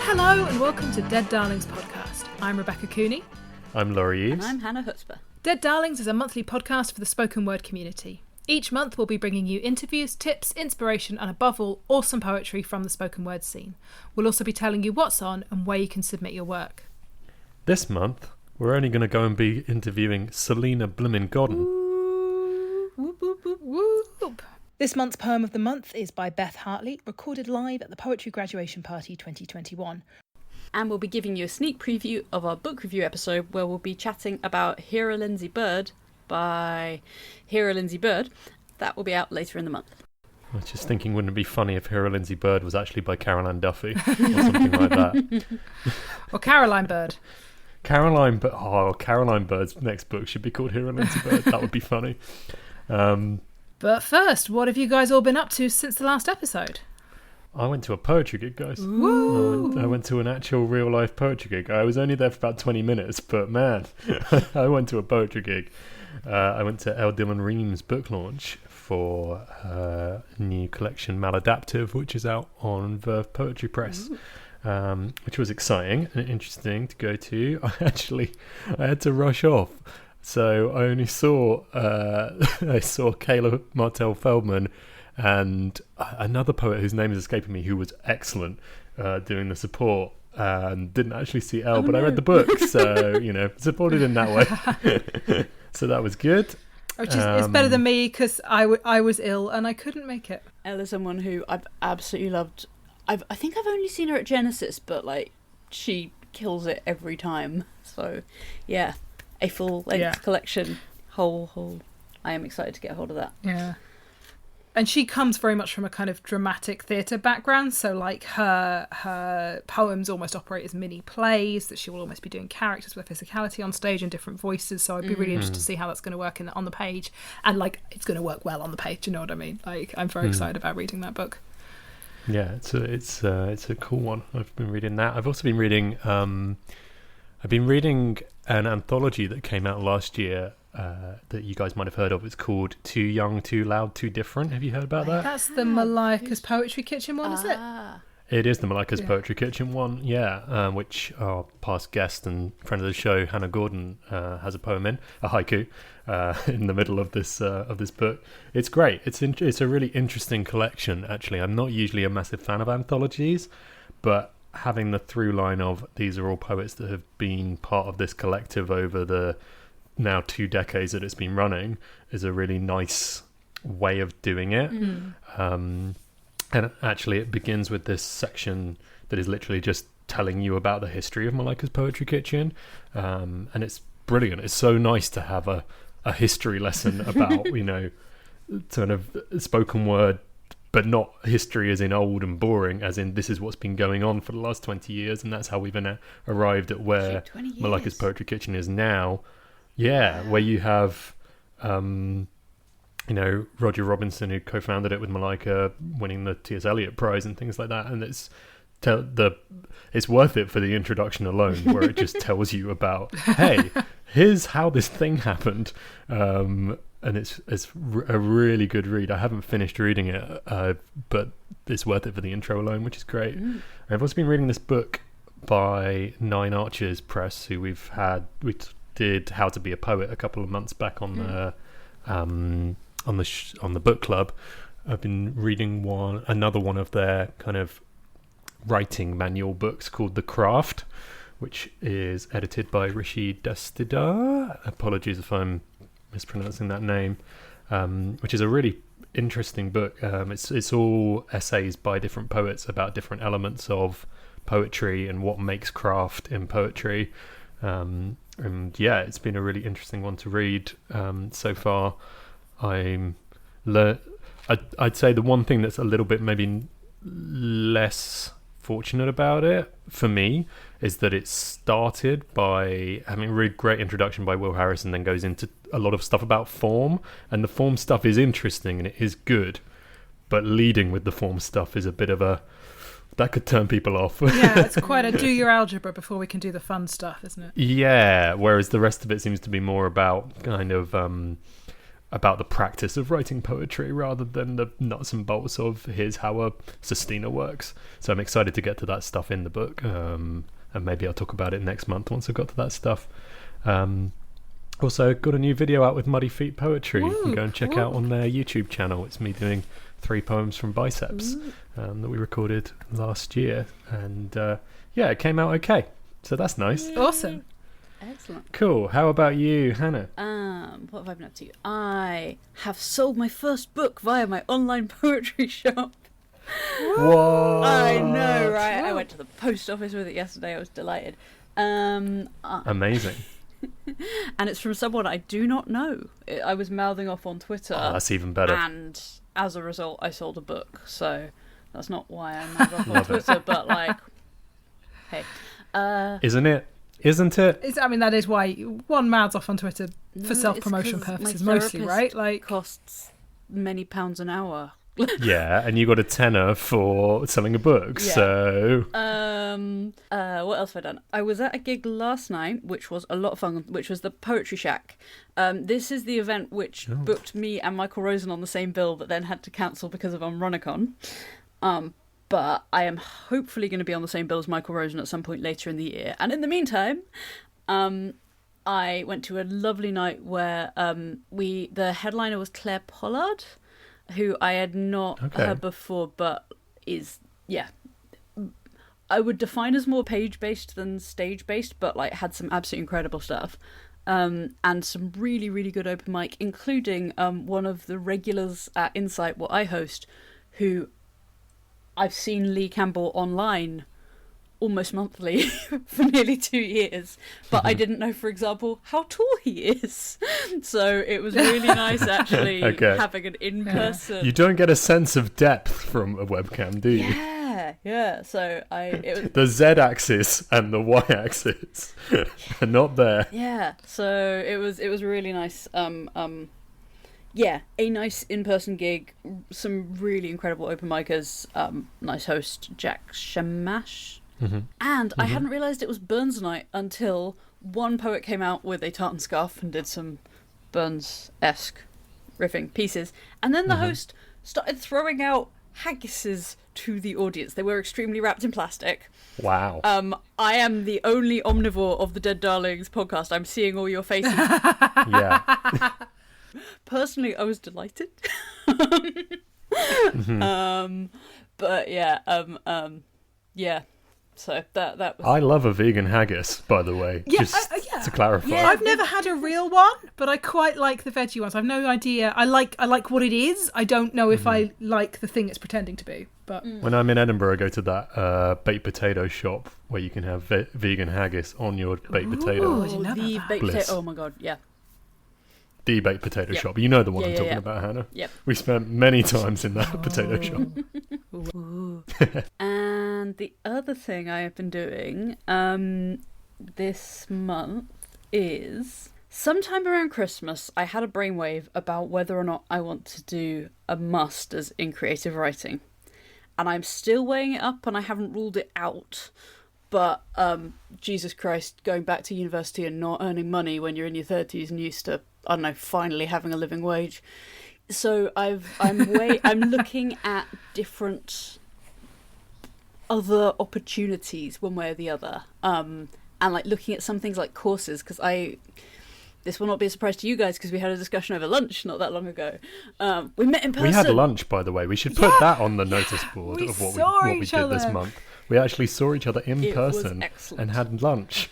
Hello and welcome to Dead Darlings podcast. I'm Rebecca Cooney. I'm Laurie Eves. And I'm Hannah Hutzper. Dead Darlings is a monthly podcast for the spoken word community. Each month we'll be bringing you interviews, tips, inspiration and above all, awesome poetry from the spoken word scene. We'll also be telling you what's on and where you can submit your work. This month, we're only going to go and be interviewing Selena Blimmin Godden. Whoop, whoop, whoop, whoop. This month's poem of the month is by Beth Hartley, recorded live at the Poetry Graduation Party 2021. And we'll be giving you a sneak preview of our book review episode where we'll be chatting about Hera Lindsay Bird by Hera Lindsay Bird. That will be out later in the month. I was just thinking, wouldn't it be funny if Hera Lindsay Bird was actually by Caroline Duffy or something like that? Or Caroline Bird. Caroline Bird's next book should be called Hera Lindsay Bird. That would be funny. But first, what have you guys all been up to since the last episode? I went to a poetry gig, guys. Woo! I went to an actual real-life poetry gig. I was only there for about 20 minutes, but man, I went to a poetry gig. I went to Elle Dillon Ream's book launch for her new collection Maladaptive, which is out on Verve Poetry Press, which was exciting and interesting to go to. I had to rush off. So I only saw Kayla Martell Feldman and another poet whose name is escaping me, who was excellent doing the support, and didn't actually see Elle, but I read the book, so supported in that way. So that was good. Which is it's better than me because I was ill and I couldn't make it. Elle is someone who I've absolutely loved. I think I've only seen her at Genesis, but she kills it every time. So yeah. A full-length collection, whole. I am excited to get hold of that. Yeah. And she comes very much from a kind of dramatic theatre background, so her poems almost operate as mini plays, that she will almost be doing characters with physicality on stage and different voices, so I'd be really interested to see how that's going to work on the page. And it's going to work well on the page, you know what I mean? I'm very excited about reading that book. Yeah, it's a cool one. I've been reading that. I've also been reading an anthology that came out last year that you guys might have heard of. It's called Too Young, Too Loud, Too Different. Have you heard about that? That's the Malika's Poetry Kitchen one, is it? It is the Malika's Poetry Kitchen one, which our past guest and friend of the show, Hannah Gordon, has a poem in, a haiku, in the middle of this book. It's great. It's a really interesting collection, actually. I'm not usually a massive fan of anthologies, but having the through line of these are all poets that have been part of this collective over the now 2 decades that it's been running is a really nice way of doing it. And actually it begins with this section that is literally just telling you about the history of Malika's Poetry Kitchen, and it's brilliant. It's so nice to have a history lesson about sort of spoken word, but not history as in old and boring, as in this is what's been going on for the last 20 years, and that's how we've arrived at where Malika's Poetry Kitchen is now. Yeah, where you have, Roger Robinson, who co-founded it with Malika, winning the T.S. Eliot Prize and things like that, and it's worth it for the introduction alone, where it just tells you about, hey, here's how this thing happened. And it's a really good read. I haven't finished reading it, but it's worth it for the intro alone, which is great. I've also been reading this book by Nine Arches Press, who we did How to Be a Poet a couple of months back on the book club. I've been reading another one of their kind of writing manual books called The Craft, which is edited by Rishi Dastidar. Apologies if I'm mispronouncing that name, which is a really interesting book. It's all essays by different poets about different elements of poetry and what makes craft in poetry. And yeah, it's been a really interesting one to read so far. I'd say the one thing that's a little bit maybe less fortunate about it for me is that it started by having a really great introduction by Will Harris and then goes into a lot of stuff about form, and the form stuff is interesting and it is good, but leading with the form stuff is a bit of that could turn people off. Yeah, it's quite a do your algebra before we can do the fun stuff, isn't it? Yeah, whereas the rest of it seems to be more about kind of about the practice of writing poetry rather than the nuts and bolts of here's how a sestina works. So I'm excited to get to that stuff in the book, and maybe I'll talk about it next month once I've got to that stuff. Also got a new video out with Muddy Feet Poetry. You can go and check out on their YouTube channel. It's me doing 3 poems from Biceps that we recorded last year, and it came out okay, so that's nice. Awesome. Excellent. Cool. How about you, Hannah? What have I been up to? I have sold my first book via my online poetry shop. What? I know, right? I went to the post office with it yesterday. I was delighted. Amazing. And it's from someone I do not know. I was mouthing off on Twitter. Oh, that's even better. And as a result, I sold a book. So that's not why I mouthed off on Twitter, but like, hey. Isn't it? I mean, that is why one mouths off on Twitter for self-promotion purposes mostly, right? Like, costs many pounds an hour. Yeah, and you got a tenner for selling a book, so... what else have I done? I was at a gig last night, which was a lot of fun, which was the Poetry Shack. This is the event which booked me and Michael Rosen on the same bill, but then had to cancel because of Unrunicon. But I am hopefully going to be on the same bill as Michael Rosen at some point later in the year. And in the meantime, I went to a lovely night where the headliner was Claire Pollard, who I had not heard before, but is, I would define as more page-based than stage-based, but like had some absolutely incredible stuff. And some really, really good open mic, including one of the regulars at Insight, what I host, who I've seen Lee Campbell online almost monthly for nearly 2 years, but I didn't know, for example, how tall he is. So it was really nice actually having an in-person... You don't get a sense of depth from a webcam, do you? Yeah. So the Z-axis and the Y-axis are not there. Yeah, so it was really nice. A nice in-person gig, some really incredible open micers, nice host, Jack Shamash. And I hadn't realised it was Burns night until one poet came out with a tartan scarf and did some Burns-esque riffing pieces. And then the host started throwing out haggises to the audience. They were extremely wrapped in plastic. Wow. I am the only omnivore of the Dead Darlings podcast. I'm seeing all your faces. Yeah. Personally, I was delighted. But yeah. So that was... I love a vegan haggis, by the way. Yeah, just to clarify. Yeah, I've never had a real one, but I quite like the veggie ones. I've no idea. I like what it is. I don't know if I like the thing it's pretending to be. But when I'm in Edinburgh, I go to that baked potato shop where you can have vegan haggis on your baked potato. I didn't know the about baked Bliss. potato. Oh my god, yeah. The baked potato shop. You know the one I'm talking about, Hannah. Yep. We spent many times in that potato shop. And the other thing I have been doing this month is sometime around Christmas I had a brainwave about whether or not I want to do a masters in creative writing, and I'm still weighing it up and I haven't ruled it out, but Jesus Christ, going back to university and not earning money when you're in your 30s and used to, I don't know, finally having a living wage. So I'm looking at different other opportunities one way or the other, and like looking at some things like courses, because this will not be a surprise to you guys because we had a discussion over lunch not that long ago. We met in person. We had lunch, by the way. We should put that on the notice board of what we did this month. We actually saw each other in person and had lunch.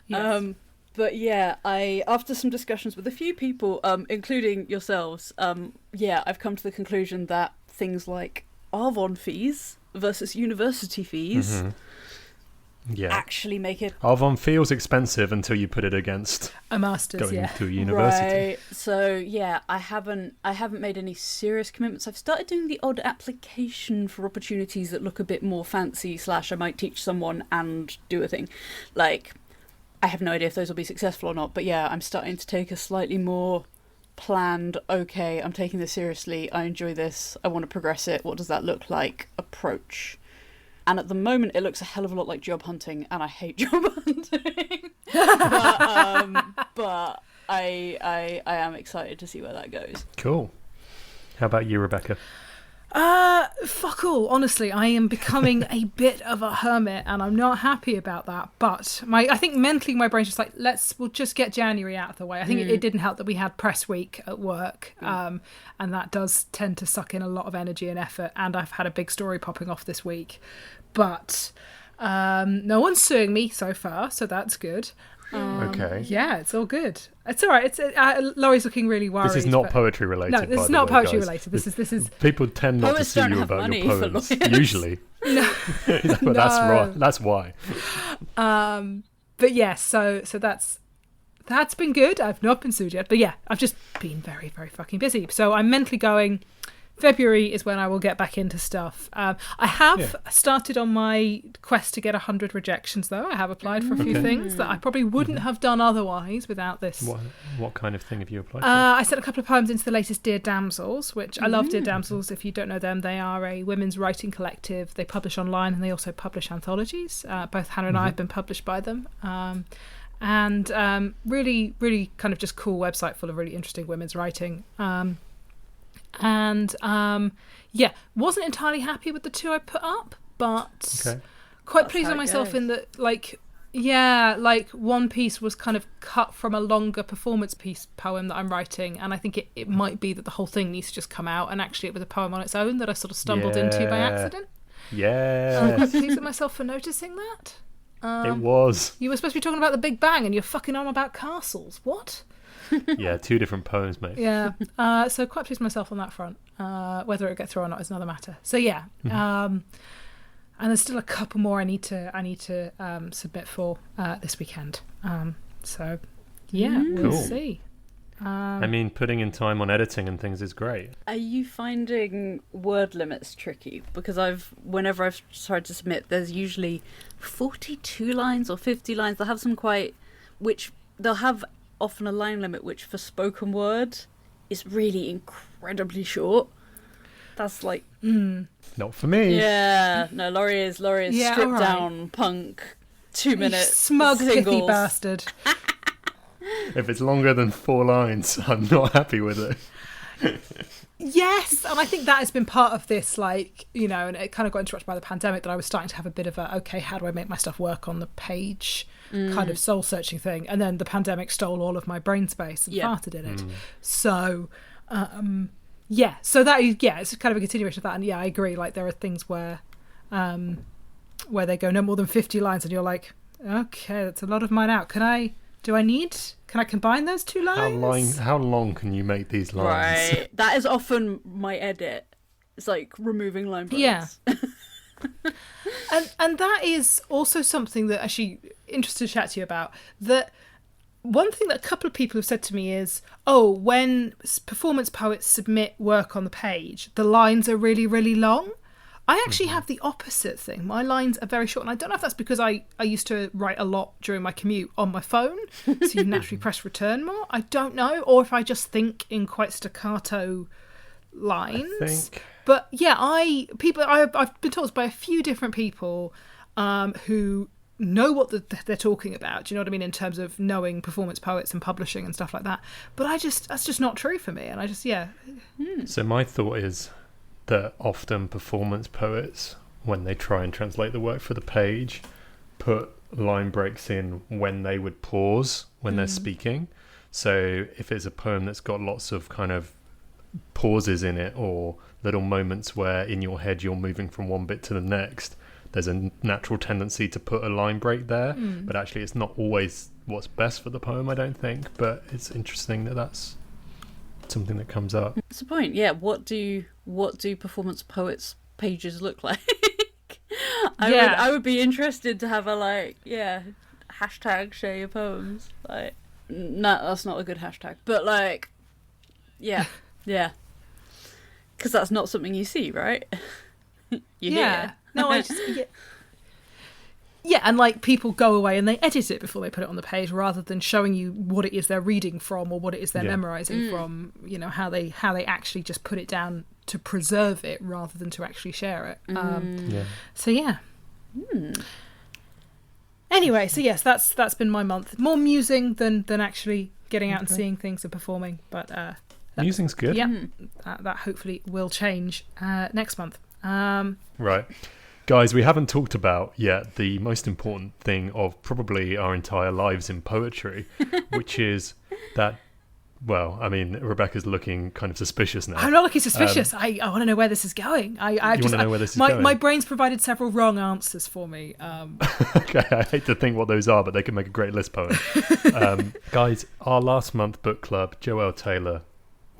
yes. But yeah, after some discussions with a few people, including yourselves, I've come to the conclusion that things like Arvon fees versus university fees actually make it... Arvon feels expensive until you put it against a master's, going to a university. Right. So yeah, I haven't made any serious commitments. I've started doing the odd application for opportunities that look a bit more fancy / I might teach someone and do a thing. Like, I have no idea if those will be successful or not, but yeah, I'm starting to take a slightly more planned, okay, I'm taking this seriously, I enjoy this, I want to progress it, what does that look like approach. And at the moment it looks a hell of a lot like job hunting, and I hate job hunting. but I am excited to see where that goes. Cool. How about you, Rebecca? Fuck all. Honestly, I am becoming a bit of a hermit, and I'm not happy about that. But I think mentally, my brain's just like, we'll just get January out of the way. I think it didn't help that we had press week at work, and that does tend to suck in a lot of energy and effort. And I've had a big story popping off this week, but no one's suing me so far, so that's good. Okay. Yeah, it's all good. It's all right. It's Laurie's looking really worried. This is not poetry related. No, this is not poetry related. This is. People tend not to sue you about your poems usually. No, but no. That's right. That's why. But yeah, so that's been good. I've not been sued yet, but yeah, I've just been very, very fucking busy. So I'm mentally going. February is when I will get back into stuff. I have started on my quest to get 100 rejections, though. I have applied for a few things that I probably wouldn't have done otherwise without this. What kind of thing have you applied for? I sent a couple of poems into the latest Dear Damsels, which I love. Dear Damsels, if you don't know them, they are a women's writing collective. They publish online and they also publish anthologies. Both Hannah and I have been published by them. And really, really kind of just cool website full of really interesting women's writing. Wasn't entirely happy with the two I put up, but quite pleased with myself in that, one piece was kind of cut from a longer performance piece poem that I'm writing, and I think it might be that the whole thing needs to just come out, and actually it was a poem on its own that I sort of stumbled into by accident. Yeah. I'm quite pleased with myself for noticing that. It was. You were supposed to be talking about the Big Bang and you're fucking on about castles. What? Yeah, two different poems, mate. Yeah, so quite pleased with myself on that front. Whether it gets through or not is another matter. So yeah, and there's still a couple more I need to submit for this weekend. So yeah, we'll see. I mean, putting in time on editing and things is great. Are you finding word limits tricky? Because whenever I've tried to submit, there's usually 42 lines or 50 lines. They'll have they'll have often a line limit, which for spoken word is really incredibly short. That's like not for me. Yeah, no, Laurie is stripped down punk 2 minutes. You smug singles. pithy bastard. If it's longer than 4 lines, I'm not happy with it. Yes, and I think that has been part of this, and it kind of got interrupted by the pandemic, that I was starting to have a bit of how do I make my stuff work on the page kind of soul-searching thing, and then the pandemic stole all of my brain space and farted in it. So, so that is, it's kind of a continuation of that, and I agree, there are things where they go no more than 50 lines, and you're like, okay, that's a lot of mine out. Can I combine those 2 lines? How long can you make these lines? Right. That is often my edit. It's like removing line breaks. Yeah. and that is also something that actually interested to chat to you about. That one thing that a couple of people have said to me is, when performance poets submit work on the page, the lines are really, really long. I actually have the opposite thing. My lines are very short, and I don't know if that's because I used to write a lot during my commute on my phone, so you naturally press return more. I don't know, or if I just think in quite staccato lines. I think. But yeah, I've been told by a few different people who know what they're talking about. Do you know what I mean, in terms of knowing performance poets and publishing and stuff like that? But that's just not true for me, and I just So my thought is that often performance poets, when they try and translate the work for the page, put line breaks in when they would pause when they're speaking. So if it's a poem that's got lots of kind of pauses in it, or little moments where in your head you're moving from one bit to the next, there's a natural tendency to put a line break there, but actually it's not always what's best for the poem, I don't think. But it's interesting that that's something that comes up. That's the point. Yeah, what do performance poets pages look like? I would be interested to have a hashtag share your poems. No, that's not a good hashtag, but yeah, because that's not something you see, right? Hear. No, I just and people go away and they edit it before they put it on the page, rather than showing you what it is they're reading from or what it is they're memorizing from. How they actually just put it down to preserve it rather than to actually share it. So yeah. Anyway, so yes, that's been my month. More musing than actually getting out and seeing things and performing. But music's good. Yeah, that hopefully will change next month. Right. Guys, we haven't talked about yet the most important thing of probably our entire lives in poetry, which is that, well, I mean, Rebecca's looking kind of suspicious now. I'm not looking suspicious. I want to know where this is going. You want to know where this is going? My brain's provided several wrong answers for me. Okay, I hate to think what those are, but they could make a great list poem. Guys, our last month book club, Joelle Taylor,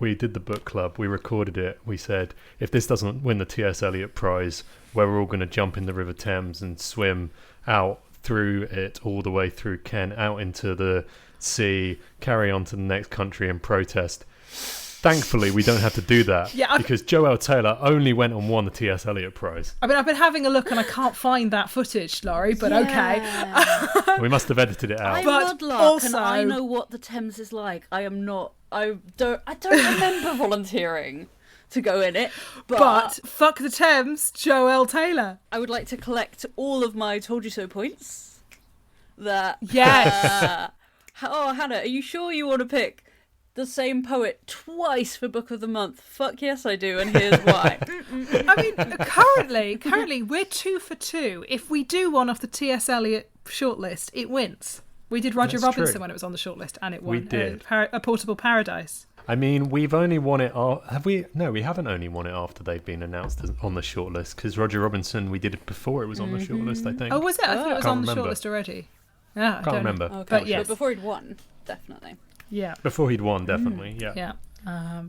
we did the book club, we recorded it, we said, if this doesn't win the T.S. Eliot Prize, where we're all going to jump in the River Thames and swim out through it all the way through Kent, out into the sea, carry on to the next country and protest. Thankfully, we don't have to do that because Joelle Taylor only went and won the T.S. Eliot Prize. I mean, I've been having a look and I can't find that footage, Laurie, but okay. We must have edited it out. I'm Mudlark, and I know what the Thames is like. I don't remember volunteering to go in it, but fuck the Thames, Joelle Taylor. I would like to collect all of my told you so points. Yes. Oh, Hannah, are you sure you want to pick the same poet twice for Book of the Month? Fuck yes, I do, and here's why. I mean, currently we're 2 for 2. If we do one off the T.S. Eliot shortlist, it wins. We did Roger Robinson when it was on the shortlist, and it won. We did. A Portable Paradise. I mean, we've only won it. Have we? No, we haven't only won it after they've been announced on the shortlist. Because Roger Robinson, we did it before it was on the shortlist. I think. Oh, was it? I thought it was on the shortlist already. Yeah, I can't remember. Okay. But yes, before he'd won, definitely. Yeah. Before he'd won, definitely. Yeah. Yeah.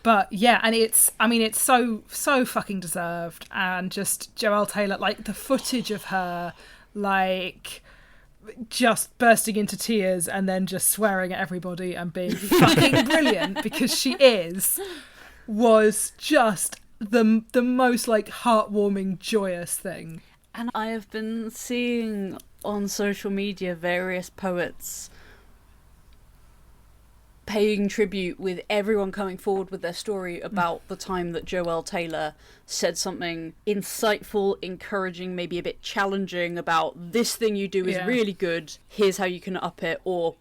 But yeah, and it's so fucking deserved, and just Joelle Taylor, like the footage of her, like just bursting into tears and then just swearing at everybody and being fucking brilliant because she was just the most like heartwarming, joyous thing. And I have been seeing on social media various poets paying tribute with everyone coming forward with their story about the time that Joelle Taylor said something insightful, encouraging, maybe a bit challenging about this thing you do is really good, here's how you can up it, or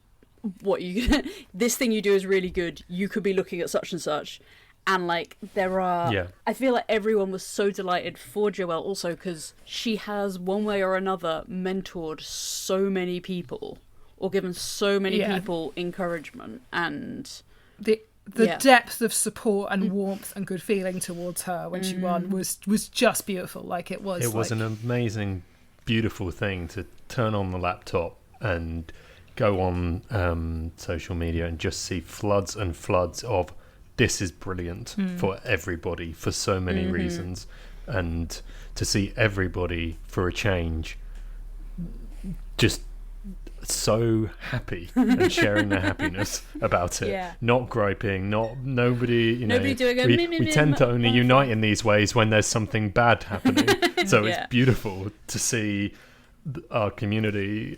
this thing you do is really good, you could be looking at such and such. And like I feel like everyone was so delighted for Joelle also because she has one way or another mentored so many people or given so many people encouragement, and the depth of support and warmth and good feeling towards her when she won was just beautiful. Like it was an amazing, beautiful thing to turn on the laptop and go on social media and just see floods and floods of this is brilliant for everybody for so many reasons, and to see everybody for a change just so happy and sharing their happiness about it, not griping, nobody doing a we tend to only unite in these ways when there's something bad happening. So it's beautiful to see our community,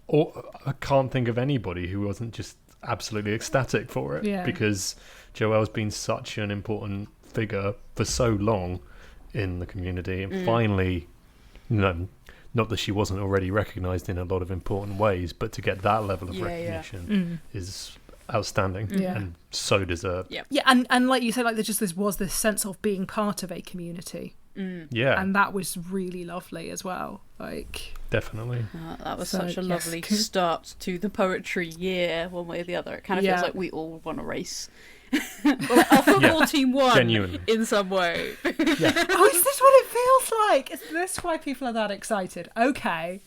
or I can't think of anybody who wasn't just absolutely ecstatic for it, because Joelle's been such an important figure for so long in the community, and finally, not that she wasn't already recognised in a lot of important ways, but to get that level of recognition is outstanding and so deserved. Yeah, and like you said, like there was this sense of being part of a community. And that was really lovely as well. Like definitely. That was such a lovely start to the poetry year, one way or the other. It kind of feels like we all won a race. Well, our football team won genuinely in some way. Oh, is this what it feels like? Is this why people are that excited? Okay.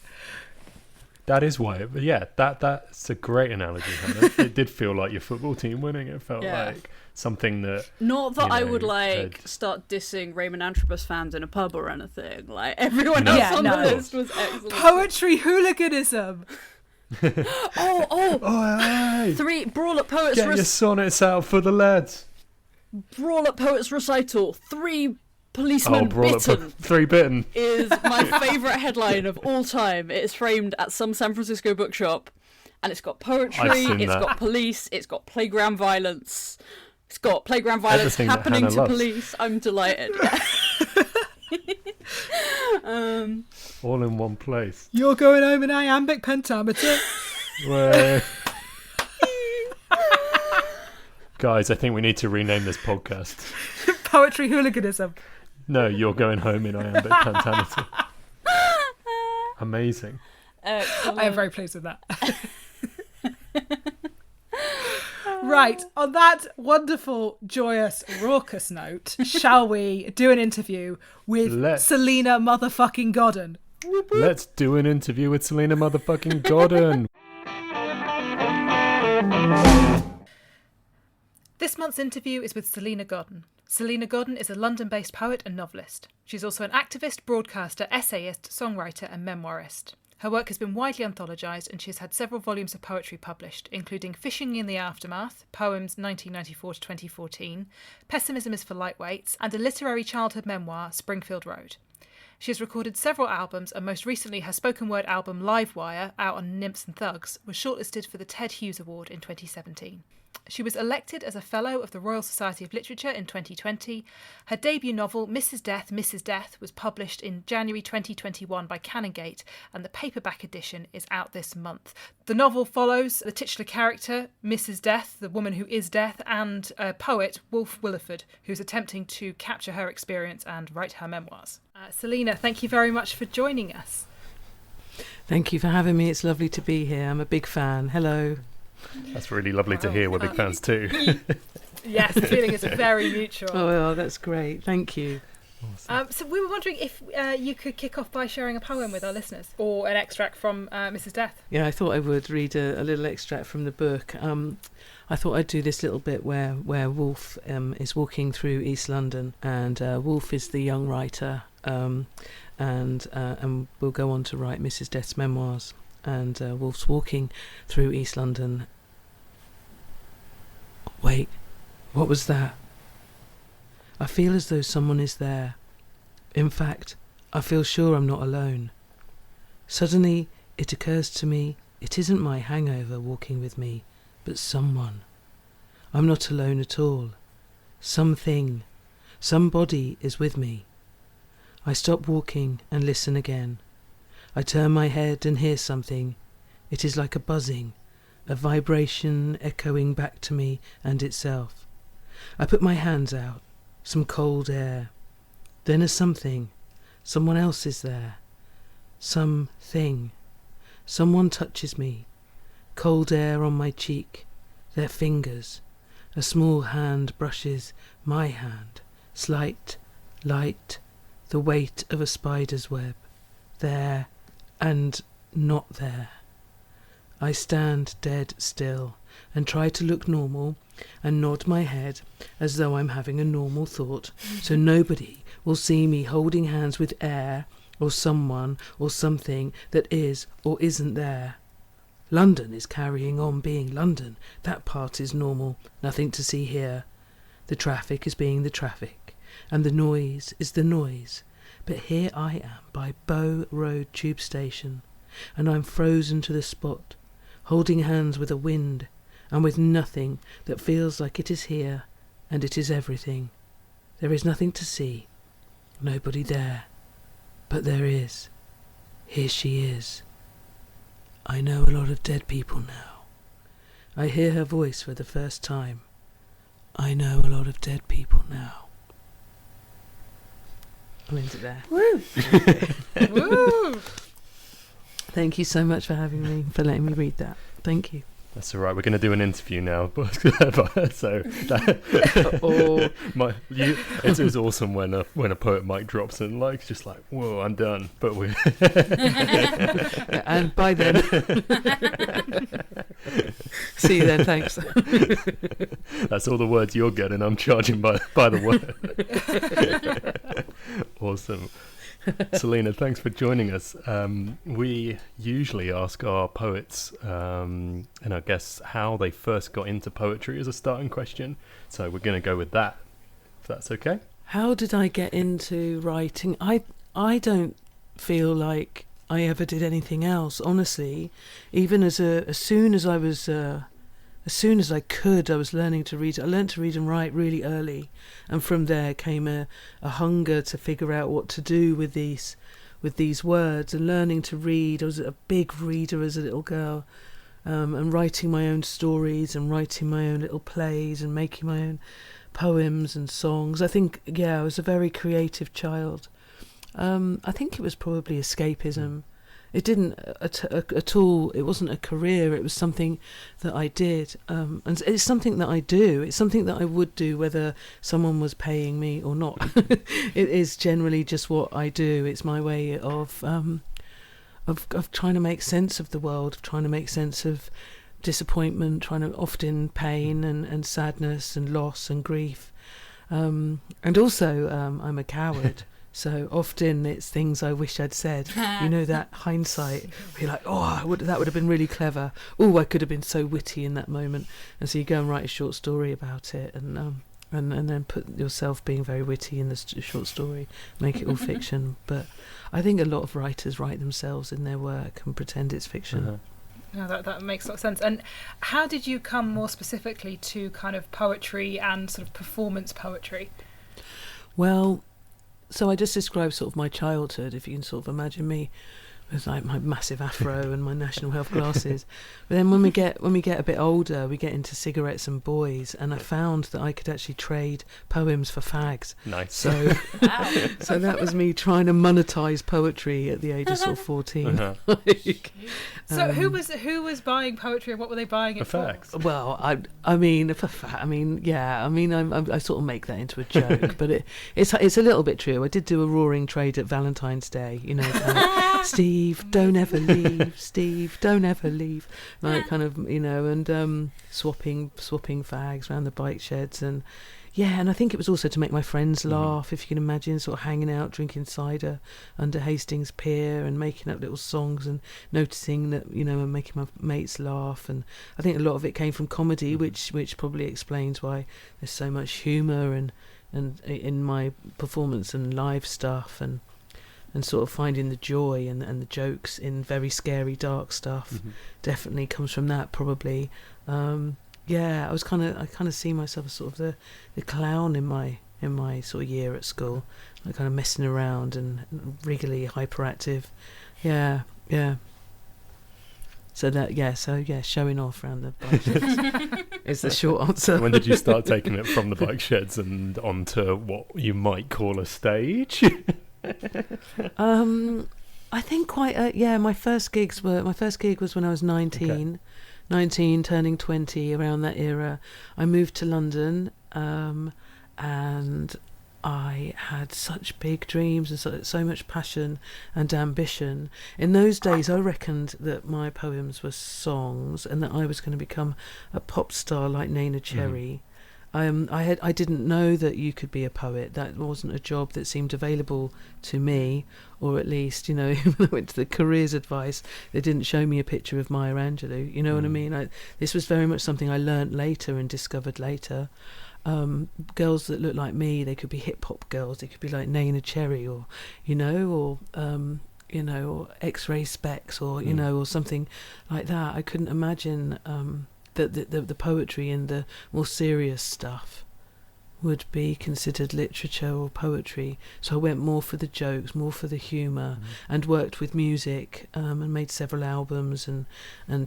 That is why. That's a great analogy, Hannah. It did feel like your football team winning. It felt like something that... Not that I would start dissing Raymond Antrobus fans in a pub or anything. Like everyone else on the list was excellent. Poetry hooliganism. Hey. 3 Brawl at Poets. Get your sonnets out for the lads. Brawl at Poets recital. 3 policemen bitten. 3 bitten is my favourite headline of all time. It is framed at some San Francisco bookshop, and it's got poetry, got police, it's got playground violence. It's got playground violence happening to police. I'm delighted. All in one place. You're going home in iambic pentameter. Guys, I think we need to rename this podcast. Poetry hooliganism. No, you're going home in iambic pentameter. Amazing. I am very pleased with that. Right, on that wonderful, joyous, raucous note, shall we do an interview with Selena motherfucking Godden? Let's do an interview with Selena motherfucking Godden. This month's interview is with Selena Godden. Selena Godden is a London-based poet and novelist. She's also an activist, broadcaster, essayist, songwriter and memoirist. Her work has been widely anthologised and she has had several volumes of poetry published, including Fishing in the Aftermath, Poems 1994 to 2014, Pessimism is for Lightweights, and a literary childhood memoir, Springfield Road. She has recorded several albums and most recently her spoken word album Livewire, out on Nymphs and Thugs, was shortlisted for the Ted Hughes Award in 2017. She was elected as a Fellow of the Royal Society of Literature in 2020. Her debut novel, Mrs. Death, was published in January 2021 by Canongate, and the paperback edition is out this month. The novel follows the titular character, Mrs. Death, the woman who is death, and a poet, Wolfe Williford, who's attempting to capture her experience and write her memoirs. Selena, thank you very much for joining us. Thank you for having me. It's lovely to be here. I'm a big fan. Hello. That's really lovely to hear. We're big fans too. Yes, the feeling is very mutual. Oh, well, that's great. Thank you. Awesome. So we were wondering if you could kick off by sharing a poem with our listeners, or an extract from Mrs. Death. Yeah, I thought I would read a little extract from the book. I thought I'd do this little bit where Wolfe is walking through East London, and Wolfe is the young writer, and will go on to write Mrs. Death's memoirs. And Wolfe's walking through East London. Wait, what was that? I feel as though someone is there. In fact, I feel sure I'm not alone. Suddenly, it occurs to me, it isn't my hangover walking with me, but someone. I'm not alone at all. Something, somebody is with me. I stop walking and listen again. I turn my head and hear something. It is like a buzzing, a vibration echoing back to me and itself. I put my hands out, some cold air. Then a something, someone else is there. Something. Someone touches me. Cold air on my cheek, their fingers. A small hand brushes my hand, slight, light, the weight of a spider's web. There and not there. I stand dead still and try to look normal and nod my head as though I'm having a normal thought, so nobody will see me holding hands with air or someone or something that is or isn't there. London is carrying on being London. That part is normal, nothing to see here. The traffic is being the traffic, and the noise is the noise. But here I am by Bow Road Tube Station, and I'm frozen to the spot, holding hands with a wind, and with nothing that feels like it is here, and it is everything. There is nothing to see, nobody there, but there is. Here she is. I know a lot of dead people now. I hear her voice for the first time. I know a lot of dead people now. I'll end it there. Woo! Woo! Thank you so much for having me, for letting me read that. Thank you. That's all right. We're going to do an interview now, so it's always awesome when a poet mic drops and like just like, whoa, I'm done. But we and by then, see you then. Thanks. That's all the words you're getting. I'm charging by the word. Awesome. Selena, thanks for joining us. We usually ask our poets and our guests how they first got into poetry as a starting question. So we're going to go with that, if that's okay. How did I get into writing? I don't feel like I ever did anything else, honestly. Even as soon as I could, I was learning to read. I learned to read and write really early, and from there came a hunger to figure out what to do with these words and learning to read. I was a big reader as a little girl, and writing my own stories and writing my own little plays and making my own poems and songs. I think, I was a very creative child. I think it was probably escapism. It didn't at all. It wasn't a career. It was something that I did, and it's something that I do. It's something that I would do whether someone was paying me or not. It is generally just what I do. It's my way of trying to make sense of the world, of trying to make sense of disappointment, often pain and sadness and loss and grief, and also I'm a coward. So often it's things I wish I'd said. You know, that hindsight, where you're like, that would have been really clever. Oh, I could have been so witty in that moment. And so you go and write a short story about it, and then put yourself being very witty in the short story, make it all fiction. But I think a lot of writers write themselves in their work and pretend it's fiction. No, that makes a lot of sense. And how did you come more specifically to kind of poetry and sort of performance poetry? Well, so I just described sort of my childhood, if you can sort of imagine me with like my massive afro and my National Health glasses. But then when we get a bit older, we get into cigarettes and boys, and I found that I could actually trade poems for fags. Nice. So so that was me trying to monetize poetry at the age of sort of 14. So who was buying poetry, and what were they buying it for? Fags. Well, I sort of make that into a joke, but it's a little bit true. I did do a roaring trade at Valentine's Day, you know, kind of, Steve, don't ever leave, Steve, don't ever leave, like kind of, you know, and swapping fags around the bike sheds, and and I think it was also to make my friends laugh, if you can imagine, sort of hanging out, drinking cider under Hastings Pier and making up little songs and noticing that, you know, and making my mates laugh. And I think a lot of it came from comedy, which probably explains why there's so much humour and in my performance and live stuff, and sort of finding the joy and the jokes in very scary, dark stuff definitely comes from that, probably. I kind of see myself as sort of the clown in my sort of year at school, like kind of messing around and regularly hyperactive. So showing off around the bike sheds is the short answer. When did you start taking it from the bike sheds and onto what you might call a stage? I think quite. My first gig was when I was 19. Okay. 19, turning 20, around that era. I moved to London, and I had such big dreams and so much passion and ambition. In those days, I reckoned that my poems were songs and that I was going to become a pop star like Nana Cherry. I didn't know that you could be a poet. That wasn't a job that seemed available to me, or at least, you know, when I went to the careers advice, they didn't show me a picture of Maya Angelou. You know what I mean? This was very much something I learnt later and discovered later. Girls that look like me, they could be hip hop girls. They could be like Nana Cherry, or or X-ray Specs, or or something like that. I couldn't imagine that the poetry and the more serious stuff would be considered literature or poetry. So I went more for the jokes, more for the humour, and worked with music, and made several albums and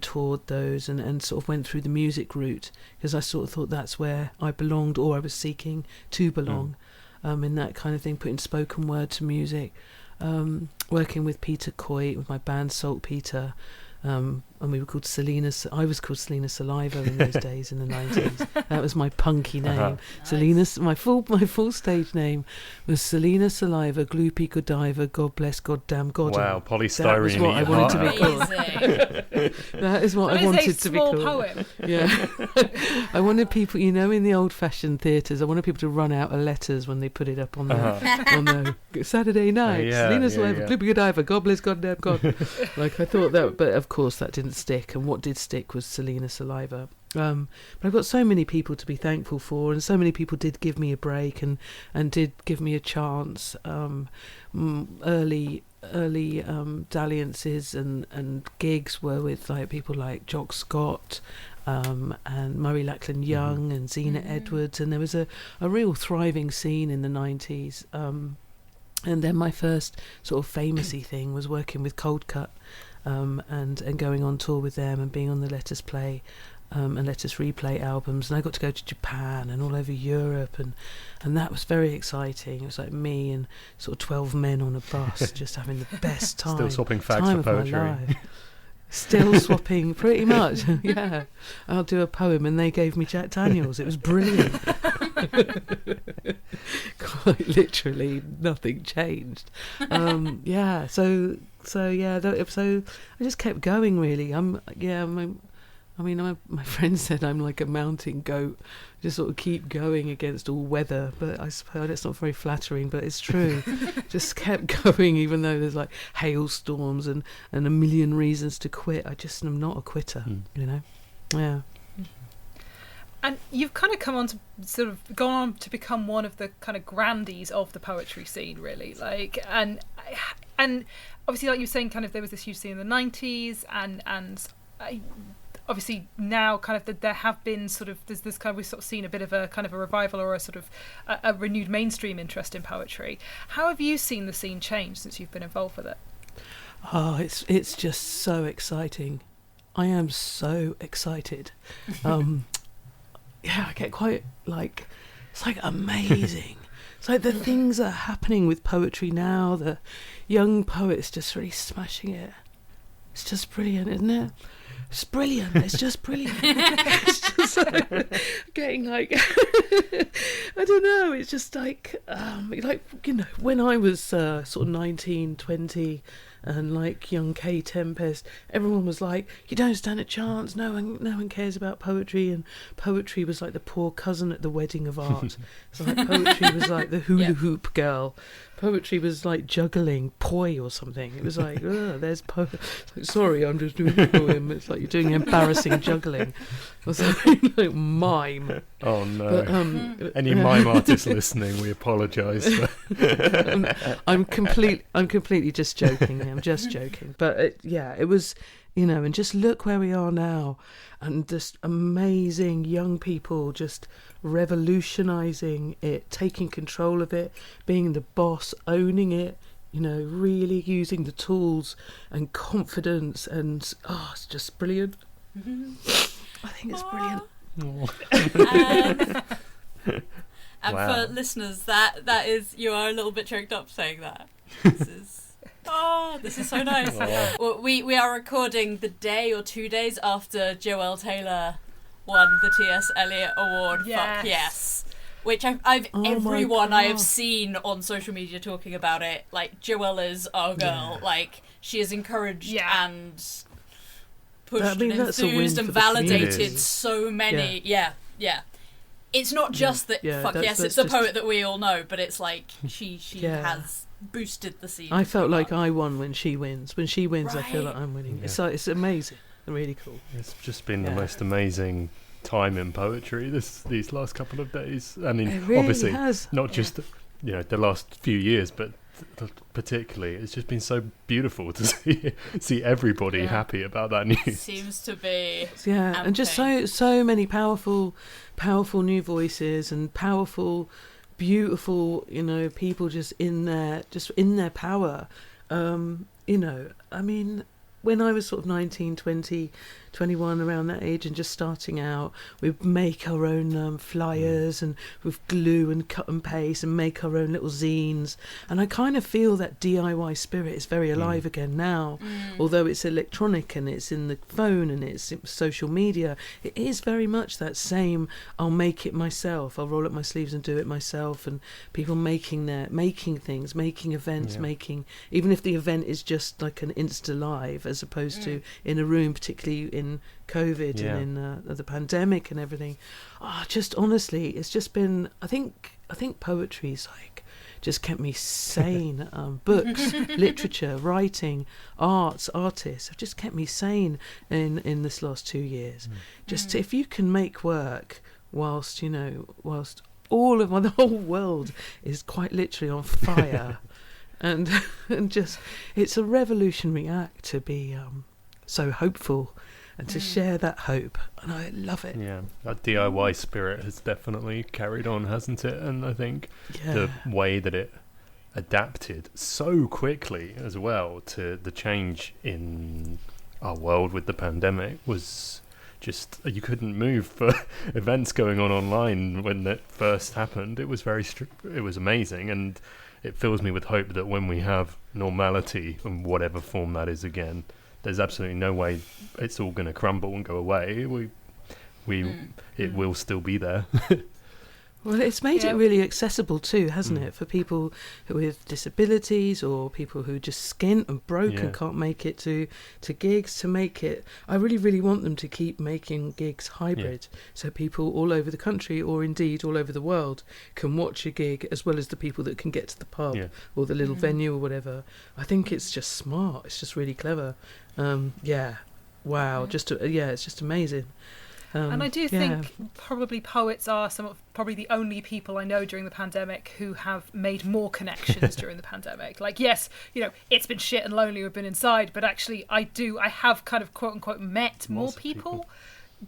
toured those, and sort of went through the music route, because I sort of thought that's where I belonged, or I was seeking to belong, in that kind of thing, putting spoken word to music, working with Peter Coit, with my band Saltpeter. And we were called Selena. I was called Selena Saliva in those days, in the 90s. That was my punky name. Nice. Selena. My full stage name was Selena Saliva, Gloopy Godiva, God Bless, Goddamn God. Wow, polystyrene. That was what I wanted to be called. That is what I wanted to be called. Poem. Yeah. I wanted people, you know, in the old-fashioned theatres, I wanted people to run out of letters when they put it up on the Saturday night. Selena Saliva, Gloopy Godiva, God Bless, Goddamn God. Like, I thought that, but of course that didn't stick, and what did stick was Selena Saliva. But I've got so many people to be thankful for, and so many people did give me a break and did give me a chance. Early dalliances and gigs were with like people like Jock Scott, and Murray Lackland Young and Zena Edwards, and there was a real thriving scene in the 90s. And then my first sort of famousy thing was working with Cold Cut. and going on tour with them and being on the Let Us Play and Let Us Replay albums, and I got to go to Japan and all over Europe, and that was very exciting. It was like me and sort of 12 men on a bus just having the best time. Still swapping facts for poetry. Still swapping, pretty much. Yeah, I'll do a poem, and they gave me Jack Daniels. It was brilliant. Quite literally, nothing changed. Yeah, so I just kept going. Really, my friend said I'm like a mountain goat, just sort of keep going against all weather, but I suppose it's not very flattering, but it's true. Just kept going even though there's like hailstorms and a million reasons to quit. I just am not a quitter, you know. Yeah. And you've kind of gone on to become one of the kind of grandees of the poetry scene, really. Like, and obviously, like you were saying, kind of there was this huge scene in the 90s, and obviously now kind of there have been there's this kind of, we've sort of seen a bit of a kind of a revival or a sort of a renewed mainstream interest in poetry. How have you seen the scene change since you've been involved with it? Oh, it's just so exciting. I am so excited. Yeah, I get quite like, it's like amazing. It's like the things that are happening with poetry now, the young poets just really smashing it. It's just brilliant, isn't it? It's brilliant. It's just brilliant. It's just getting like, I don't know. It's just like you know, when I was sort of 19, 20, and like young Kay Tempest, everyone was like, "You don't stand a chance. No one cares about poetry." And poetry was like the poor cousin at the wedding of art. It's like poetry was like the hula hoop girl. Poetry was like juggling poi or something. It was like, there's like, sorry, I'm just doing a poem. It's like you're doing embarrassing juggling or something, like mime. Oh no! But, any mime artists listening, we apologise. I'm completely just joking. I'm just joking. But it was, you know, and just look where we are now, and just amazing young people just revolutionising it, taking control of it, being the boss, owning it, you know, really using the tools and confidence, and it's just brilliant. I think it's brilliant. And Wow. for listeners, that is, you are a little bit choked up saying that. This is so nice. Well, we are recording the day or 2 days after Joelle Taylor won the T.S. Eliot Award. Yes. Fuck yes. Which everyone I have seen on social media talking about it, like, Joelle is our girl. Like, she is encouraged and pushed and enthused and validated so many. Yeah. It's not just that, it's a poet that we all know, but it's like she has boosted the scene. I felt like I won when she wins. When she wins, right. I feel like I'm winning. Yeah. It's amazing. Really cool. It's just been the most amazing time in poetry these last couple of days. I mean, it really obviously, has. not just the last few years, but particularly, it's just been so beautiful to see everybody happy about that news. Seems to be and just so many powerful new voices and powerful, beautiful, you know, people just in their power. You know, I mean, when I was sort of 19, 20, 21, around that age, and just starting out, we'd make our own flyers and with glue and cut and paste and make our own little zines. And I kind of feel that DIY spirit is very alive again now. Although it's electronic and it's in the phone and it's social media, it is very much that same, I'll make it myself, I'll roll up my sleeves and do it myself, and people making things, making events, even if the event is just like an Insta Live as opposed to in a room, particularly in COVID and in the pandemic and everything. Just honestly, it's just been, I think poetry's like just kept me sane. Books, literature, writing, artists have just kept me sane in this last 2 years. Just if you can make work whilst all of the whole world is quite literally on fire, and just it's a revolutionary act to be so hopeful and to share that hope, and I love it. Yeah, that DIY spirit has definitely carried on, hasn't it? And I think the way that it adapted so quickly as well to the change in our world with the pandemic was just, you couldn't move for events going on online when that first happened. It was it was amazing, and it fills me with hope that when we have normality in whatever form that is again, there's absolutely no way it's all going to crumble and go away. It will still be there. Well, it's made it really accessible too, hasn't it, for people with disabilities or people who just skint and broke and can't make it to gigs, to make it. I really, really want them to keep making gigs hybrid, so people all over the country, or indeed all over the world, can watch a gig as well as the people that can get to the pub or the little venue or whatever. I think it's just smart. It's just really clever. Wow. It's just amazing. And I do think probably poets are probably the only people I know during the pandemic who have made more connections during the pandemic. Like, yes, it's been shit and lonely, we've been inside, but actually I have kind of quote unquote met more people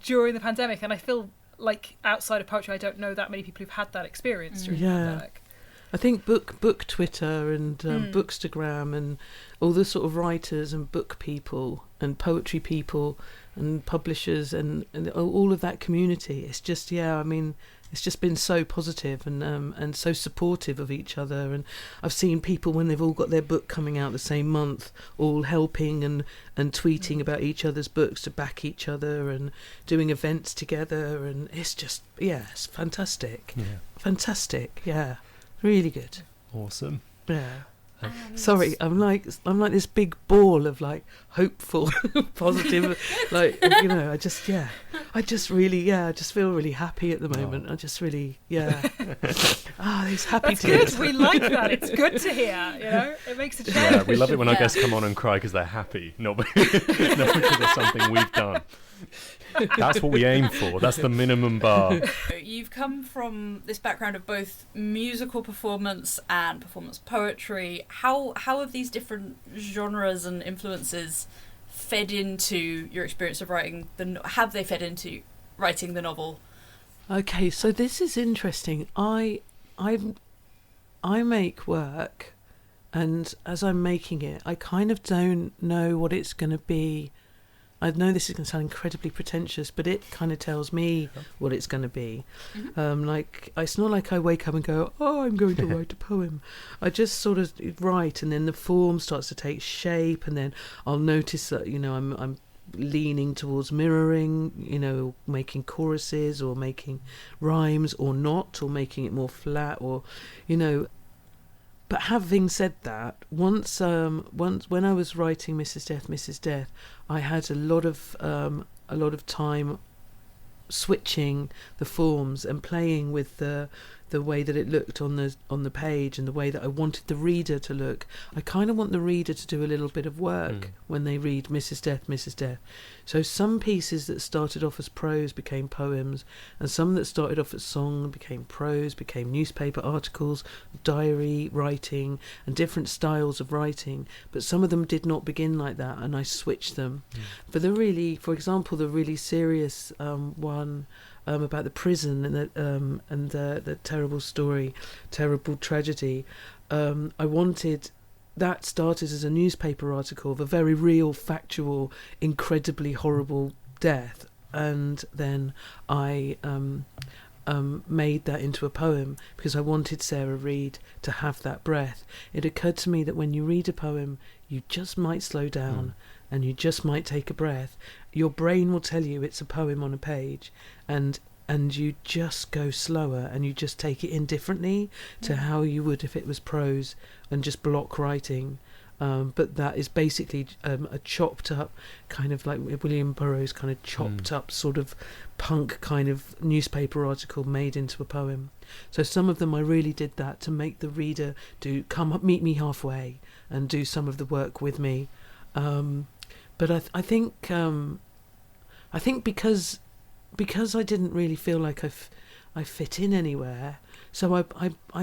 during the pandemic, and I feel like outside of poetry I don't know that many people who've had that experience during the pandemic. I think book Twitter and Bookstagram and all the sort of writers and book people and poetry people and publishers and all of that community. It's just it's just been so positive and so supportive of each other. And I've seen people when they've all got their book coming out the same month, all helping and tweeting about each other's books to back each other and doing events together. And it's just it's fantastic. Fantastic. Really good. Awesome. Yeah. Sorry, I'm like this big ball of like hopeful, positive, I just feel really happy at the moment. I just really, it's happy. That's good. We like that. It's good to hear. It makes a change. Yeah, we love it when our guests come on and cry because they're happy, not because of something we've done. That's what we aim for. That's the minimum bar. You've come from this background of both musical performance and performance poetry. How have these different genres and influences fed into your experience of writing? Have they fed into writing the novel? Okay, so this is interesting. I make work, and as I'm making it, I kind of don't know what it's going to be. I know this is going to sound incredibly pretentious, but it kind of tells me what it's going to be. It's not like I wake up and go, I'm going to write a poem. I just sort of write, and then the form starts to take shape, and then I'll notice that, I'm leaning towards mirroring, making choruses or making rhymes or not, or making it more flat, or, But having said that, once when I was writing Mrs. Death, I had a lot of time switching the forms and playing with the way that it looked on the page and the way that I wanted the reader to look. I kind of want the reader to do a little bit of work when they read Mrs. Death. So some pieces that started off as prose became poems, and some that started off as song became prose, became newspaper articles, diary writing, and different styles of writing. But some of them did not begin like that, and I switched them. For example, the really serious one about the prison and the terrible story, terrible tragedy. I wanted that started as a newspaper article of a very real, factual, incredibly horrible death, and then I made that into a poem because I wanted Sarah Reed to have that breath. It occurred to me that when you read a poem, you just might slow down and you just might take a breath. Your brain will tell you it's a poem on a page, and you just go slower and you just take it in differently to how you would if it was prose and just block writing. But that is basically a chopped up kind of like William Burroughs kind of chopped up sort of punk kind of newspaper article made into a poem. So some of them I really did that to make the reader come up, meet me halfway and do some of the work with me. But I think because I didn't really feel like I fit in anywhere. So I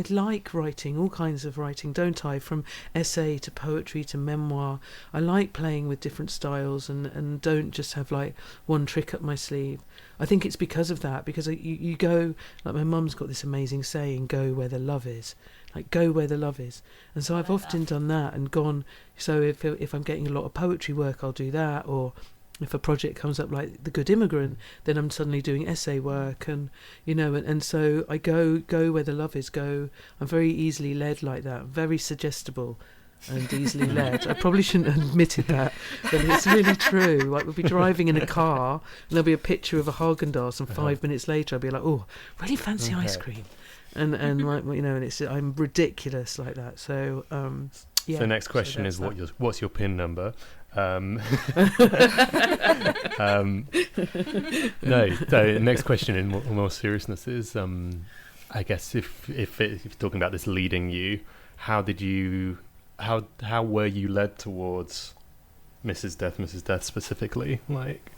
like writing, all kinds of writing, don't I? From essay to poetry to memoir. I like playing with different styles and don't just have like one trick up my sleeve. I think it's because of that, because you go, like my mum's got this amazing saying, go where the love is. Like, go where the love is. And so I've often done that and gone, so if I'm getting a lot of poetry work, I'll do that, or if a project comes up like The Good Immigrant, then I'm suddenly doing essay work, and and so I go where the love is. I'm very easily led like that, very suggestible and easily led. I probably shouldn't have admitted that, but it's really true. Like, we'll be driving in a car and there'll be a picture of a Haagen-Dazs, and 5 minutes later I'll be like, oh, really fancy ice cream, and like, and it's, I'm ridiculous like that. So yeah. So the next question is, what's your PIN number? No. So next question in more seriousness is, I guess if you're talking about this leading you, how were you led towards Mrs. Death specifically? Like,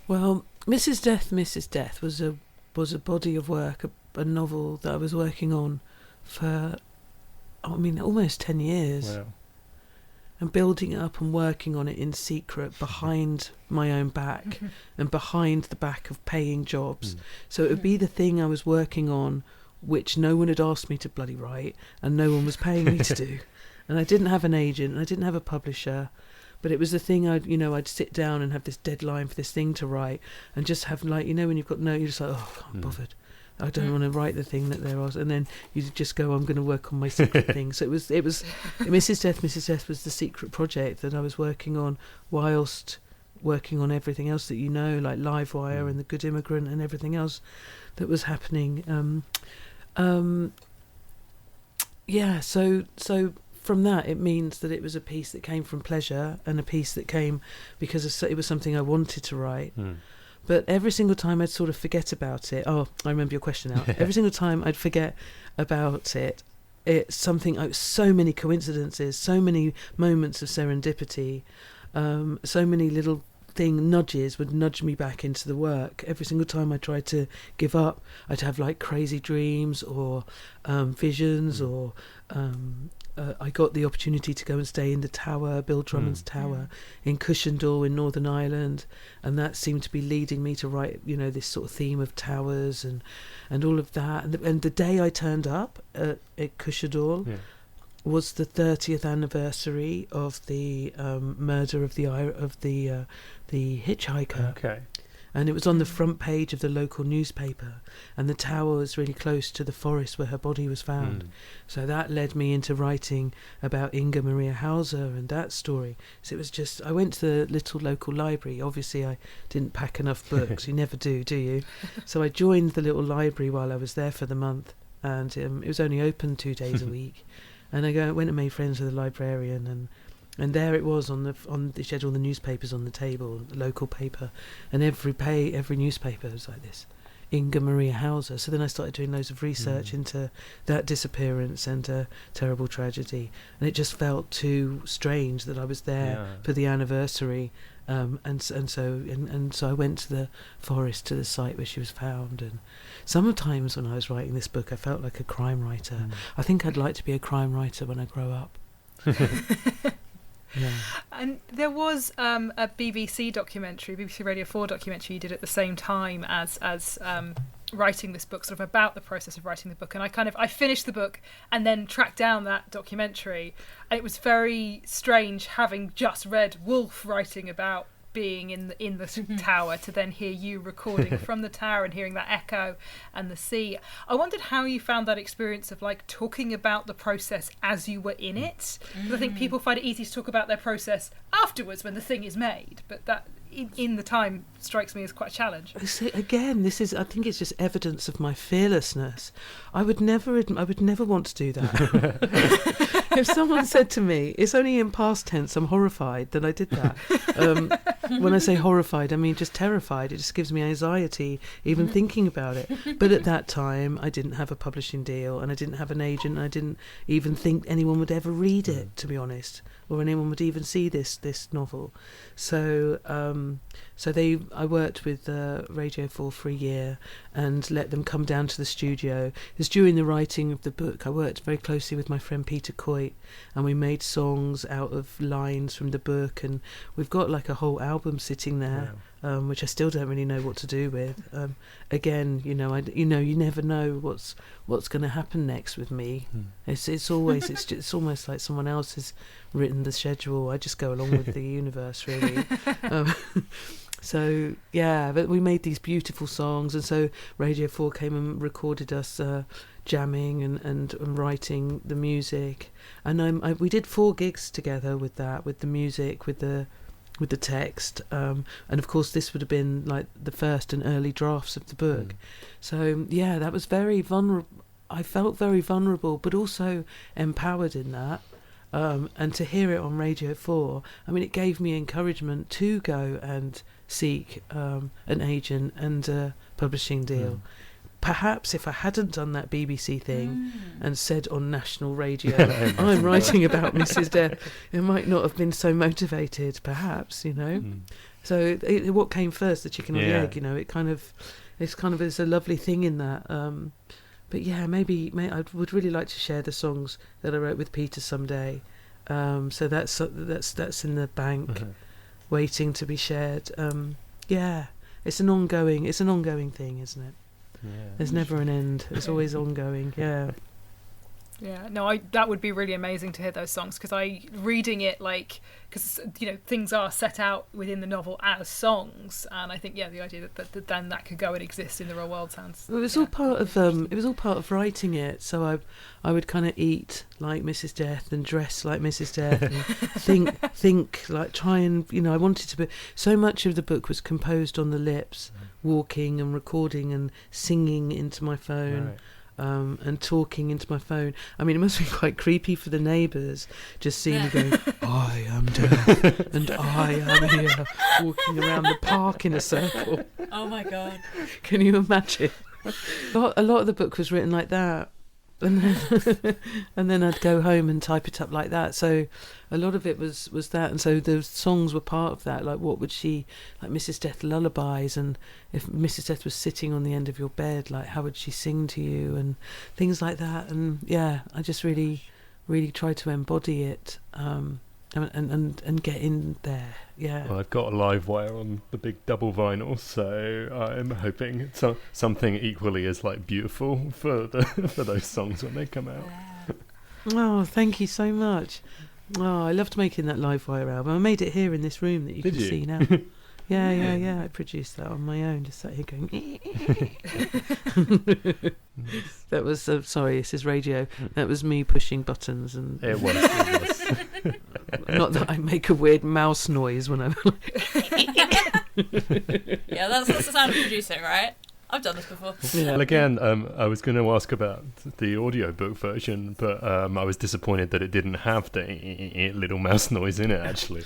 well, Mrs. Death was a body of work, a novel that I was working on for, almost 10 years. wow. And building it up and working on it in secret behind my own back and behind the back of paying jobs. So it would be the thing I was working on which no one had asked me to bloody write and no one was paying me to do. And I didn't have an agent and I didn't have a publisher, but it was the thing I'd sit down and have this deadline for this thing to write and just have, like, when you've got you're just like, oh, I can't bothered. I don't want to write the thing that there was, and then you just go, I'm going to work on my secret thing. So it was Mrs. Death was the secret project that I was working on whilst working on everything else that like Livewire and The Good Immigrant and everything else that was happening. So from that, it means that it was a piece that came from pleasure and a piece that came because it was something I wanted to write. But every single time I'd sort of forget about it. Oh, I remember your question now. Every single time I'd forget about it, it's something, so many coincidences, so many moments of serendipity, so many little nudges would nudge me back into the work. Every single time I tried to give up, I'd have like crazy dreams or visions, or I got the opportunity to go and stay in the tower, Bill Drummond's tower in Cushendall in Northern Ireland, and that seemed to be leading me to write, this sort of theme of towers and all of that. And the day I turned up at Cushendall was the 30th anniversary of the murder of the hitchhiker. Okay. And it was on the front page of the local newspaper, and the tower was really close to the forest where her body was found. So that led me into writing about Inga Maria Hauser and that story. So it was just, I went to the little local library. Obviously I didn't pack enough books. You never do you? So I joined the little library while I was there for the month, and it was only open 2 days a week. And I went and made friends with the librarian, and there it was on the schedule, the newspapers on the table, the local paper, and every newspaper was like this, Inga Maria Hauser. So then I started doing loads of research into that disappearance and a terrible tragedy, and it just felt too strange that I was there for the anniversary, and so I went to the forest, to the site where she was found. And sometimes when I was writing this book, I felt like a crime writer. I think I'd like to be a crime writer when I grow up. Yeah. And there was a BBC Radio 4 documentary you did at the same time as writing this book, sort of about the process of writing the book. And I finished the book and then tracked down that documentary, and it was very strange, having just read Woolf writing about being in the tower, to then hear you recording from the tower and hearing that echo and the sea. I wondered how you found that experience of like talking about the process as you were in it. Because I think people find it easy to talk about their process afterwards when the thing is made, but that in the time strikes me as quite a challenge. Again, I think it's just evidence of my fearlessness. I would never want to do that. If someone said to me, it's only in past tense, I'm horrified that I did that. When I say horrified, I mean just terrified. It just gives me anxiety even thinking about it. But at that time, I didn't have a publishing deal, and I didn't have an agent, and I didn't even think anyone would ever read it, to be honest, or anyone would even see this novel. So they I worked with Radio 4 for a year and let them come down to the studio. Because during the writing of the book, I worked very closely with my friend Peter Coit, and we made songs out of lines from the book, and we've got like a whole album sitting there. Wow. Which I still don't really know what to do with. Again, you never know what's going to happen next with me. It's almost like someone else has written the schedule. I just go along with the universe, really. So yeah, but we made these beautiful songs, and so Radio 4 came and recorded us jamming and writing the music, and we did 4 gigs together with that, with the music, with the text, and of course this would have been like the first and early drafts of the book. So yeah, that was very vulnerable. I felt very vulnerable, but also empowered in that, and to hear it on Radio 4, I mean, it gave me encouragement to go and seek an agent and a publishing deal. Perhaps if I hadn't done that BBC thing and said on national radio, I'm writing about Mrs. Death, it might not have been so motivated, perhaps, So what came first, the chicken or the egg? It's a lovely thing in that. But yeah, maybe I would really like to share the songs that I wrote with Peter someday. So that's in the bank, waiting to be shared. Yeah, it's an ongoing thing, isn't it? Yeah. There's never an end. It's always ongoing. Yeah. Yeah, no, that would be really amazing to hear those songs, because reading it, because things are set out within the novel as songs, and I think the idea that then that could go and exist in the real world sounds. Well, it was all part of writing it. So I would kind of eat like Mrs. Death and dress like Mrs. Death and think like, try and I wanted to be. So much of the book was composed on the lips, walking and recording and singing into my phone. Right. And talking into my phone. I mean, it must be quite creepy for the neighbours just seeing me going, I am Death and I am here, walking around the park in a circle. Oh my God. Can you imagine? A lot of the book was written like that. And then I'd go home and type it up like that. So a lot of it was that, and so the songs were part of that. Like, what would she, like Mrs. Death lullabies, and if Mrs. Death was sitting on the end of your bed, like how would she sing to you, and things like that. And yeah, I just really, really tried to embody it, and get in there. Yeah. Well, I've got a live wire on the big double vinyl, so I'm hoping something equally as beautiful for those songs when they come out. Oh, thank you so much. Oh, I loved making that live wire album. I made it here in this room that you can see now. Yeah. I produced that on my own, just sat here going. That was sorry, this is radio. That was me pushing buttons, and it was. Not that I make a weird mouse noise when I'm. Yeah, that's the sound of producing, right? I've done this before. Yeah. Well, again, I was going to ask about the audiobook version, but I was disappointed that it didn't have the little mouse noise in it, actually.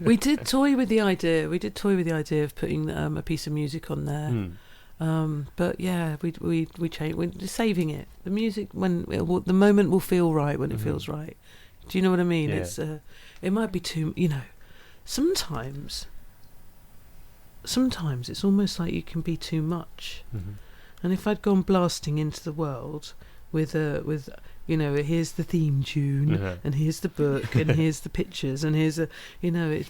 We did toy with the idea. Of putting a piece of music on there. But yeah, we changed. We're just saving it. The music, the moment will feel right when it feels right. Do you know what I mean? Yeah. It's it might be too. Sometimes it's almost like you can be too much. And if I'd gone blasting into the world with here's the theme tune, and here's the book, and here's the pictures, and here's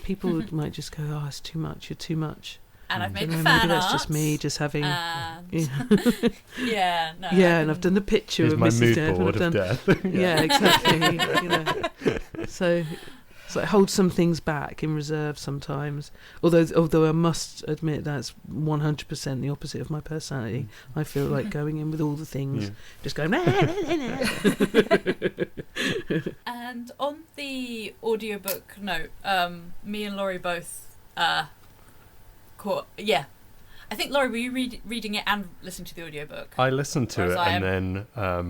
people might just go, oh, it's too much, you're too much. And I've made the fan maybe that's art, just me just having and I've done the picture of my Mrs. mood Death, board of death. Yeah, exactly. So I hold some things back in reserve sometimes. Although I must admit that's 100% the opposite of my personality. I feel like going in with all the things, just going. And on the audiobook note, me and Laurie both caught. Yeah. I think, Laurie, were you reading it and listening to the audiobook? I listened to it and then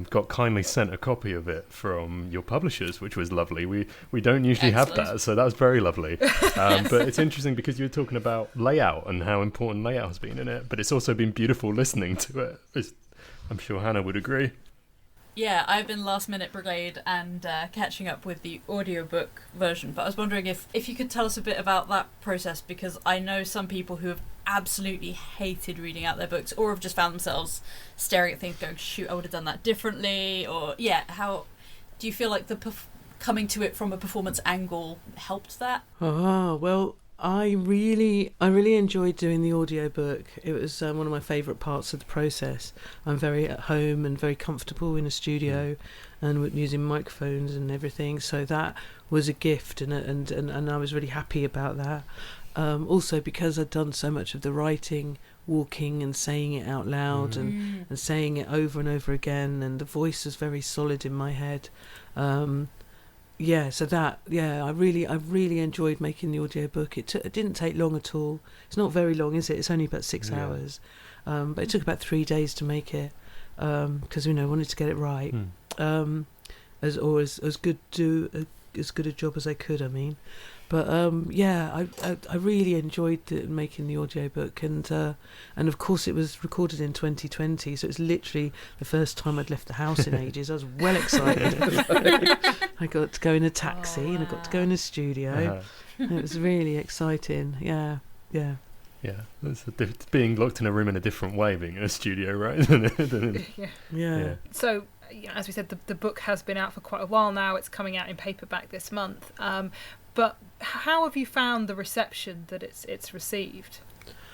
got kindly sent a copy of it from your publishers, which was lovely. We don't usually have that, so that was very lovely. But it's interesting because you were talking about layout and how important layout has been in it, but it's also been beautiful listening to it. I'm sure Hannah would agree. Yeah, I've been Last Minute Brigade and catching up with the audiobook version, but I was wondering if you could tell us a bit about that process, because I know some people who have absolutely hated reading out their books or have just found themselves staring at things going, shoot, I would have done that differently, or how do you feel like coming to it from a performance angle helped that? Well, I really enjoyed doing the audiobook. It was one of my favourite parts of the process. I'm very at home and very comfortable in a studio and with using microphones and everything, so that was a gift, and I was really happy about that. Also because I'd done so much of the writing, walking and saying it out loud and saying it over and over again, and the voice was very solid in my head. I really enjoyed making the audiobook. It didn't take long at all. It's not very long, is it? It's only about 6 hours. But it took about 3 days to make it, because I wanted to get it right. As good a job as I could, I mean. But I really enjoyed making the audiobook, and of course it was recorded in 2020, so it's literally the first time I'd left the house in ages. I was well excited. I got to go in a taxi and I got to go in a studio. It was really exciting. Yeah. It's being locked in a room in a different way, being in a studio, right? Yeah. So, as we said, the book has been out for quite a while now. It's coming out in paperback this month. But how have you found the reception that it's received?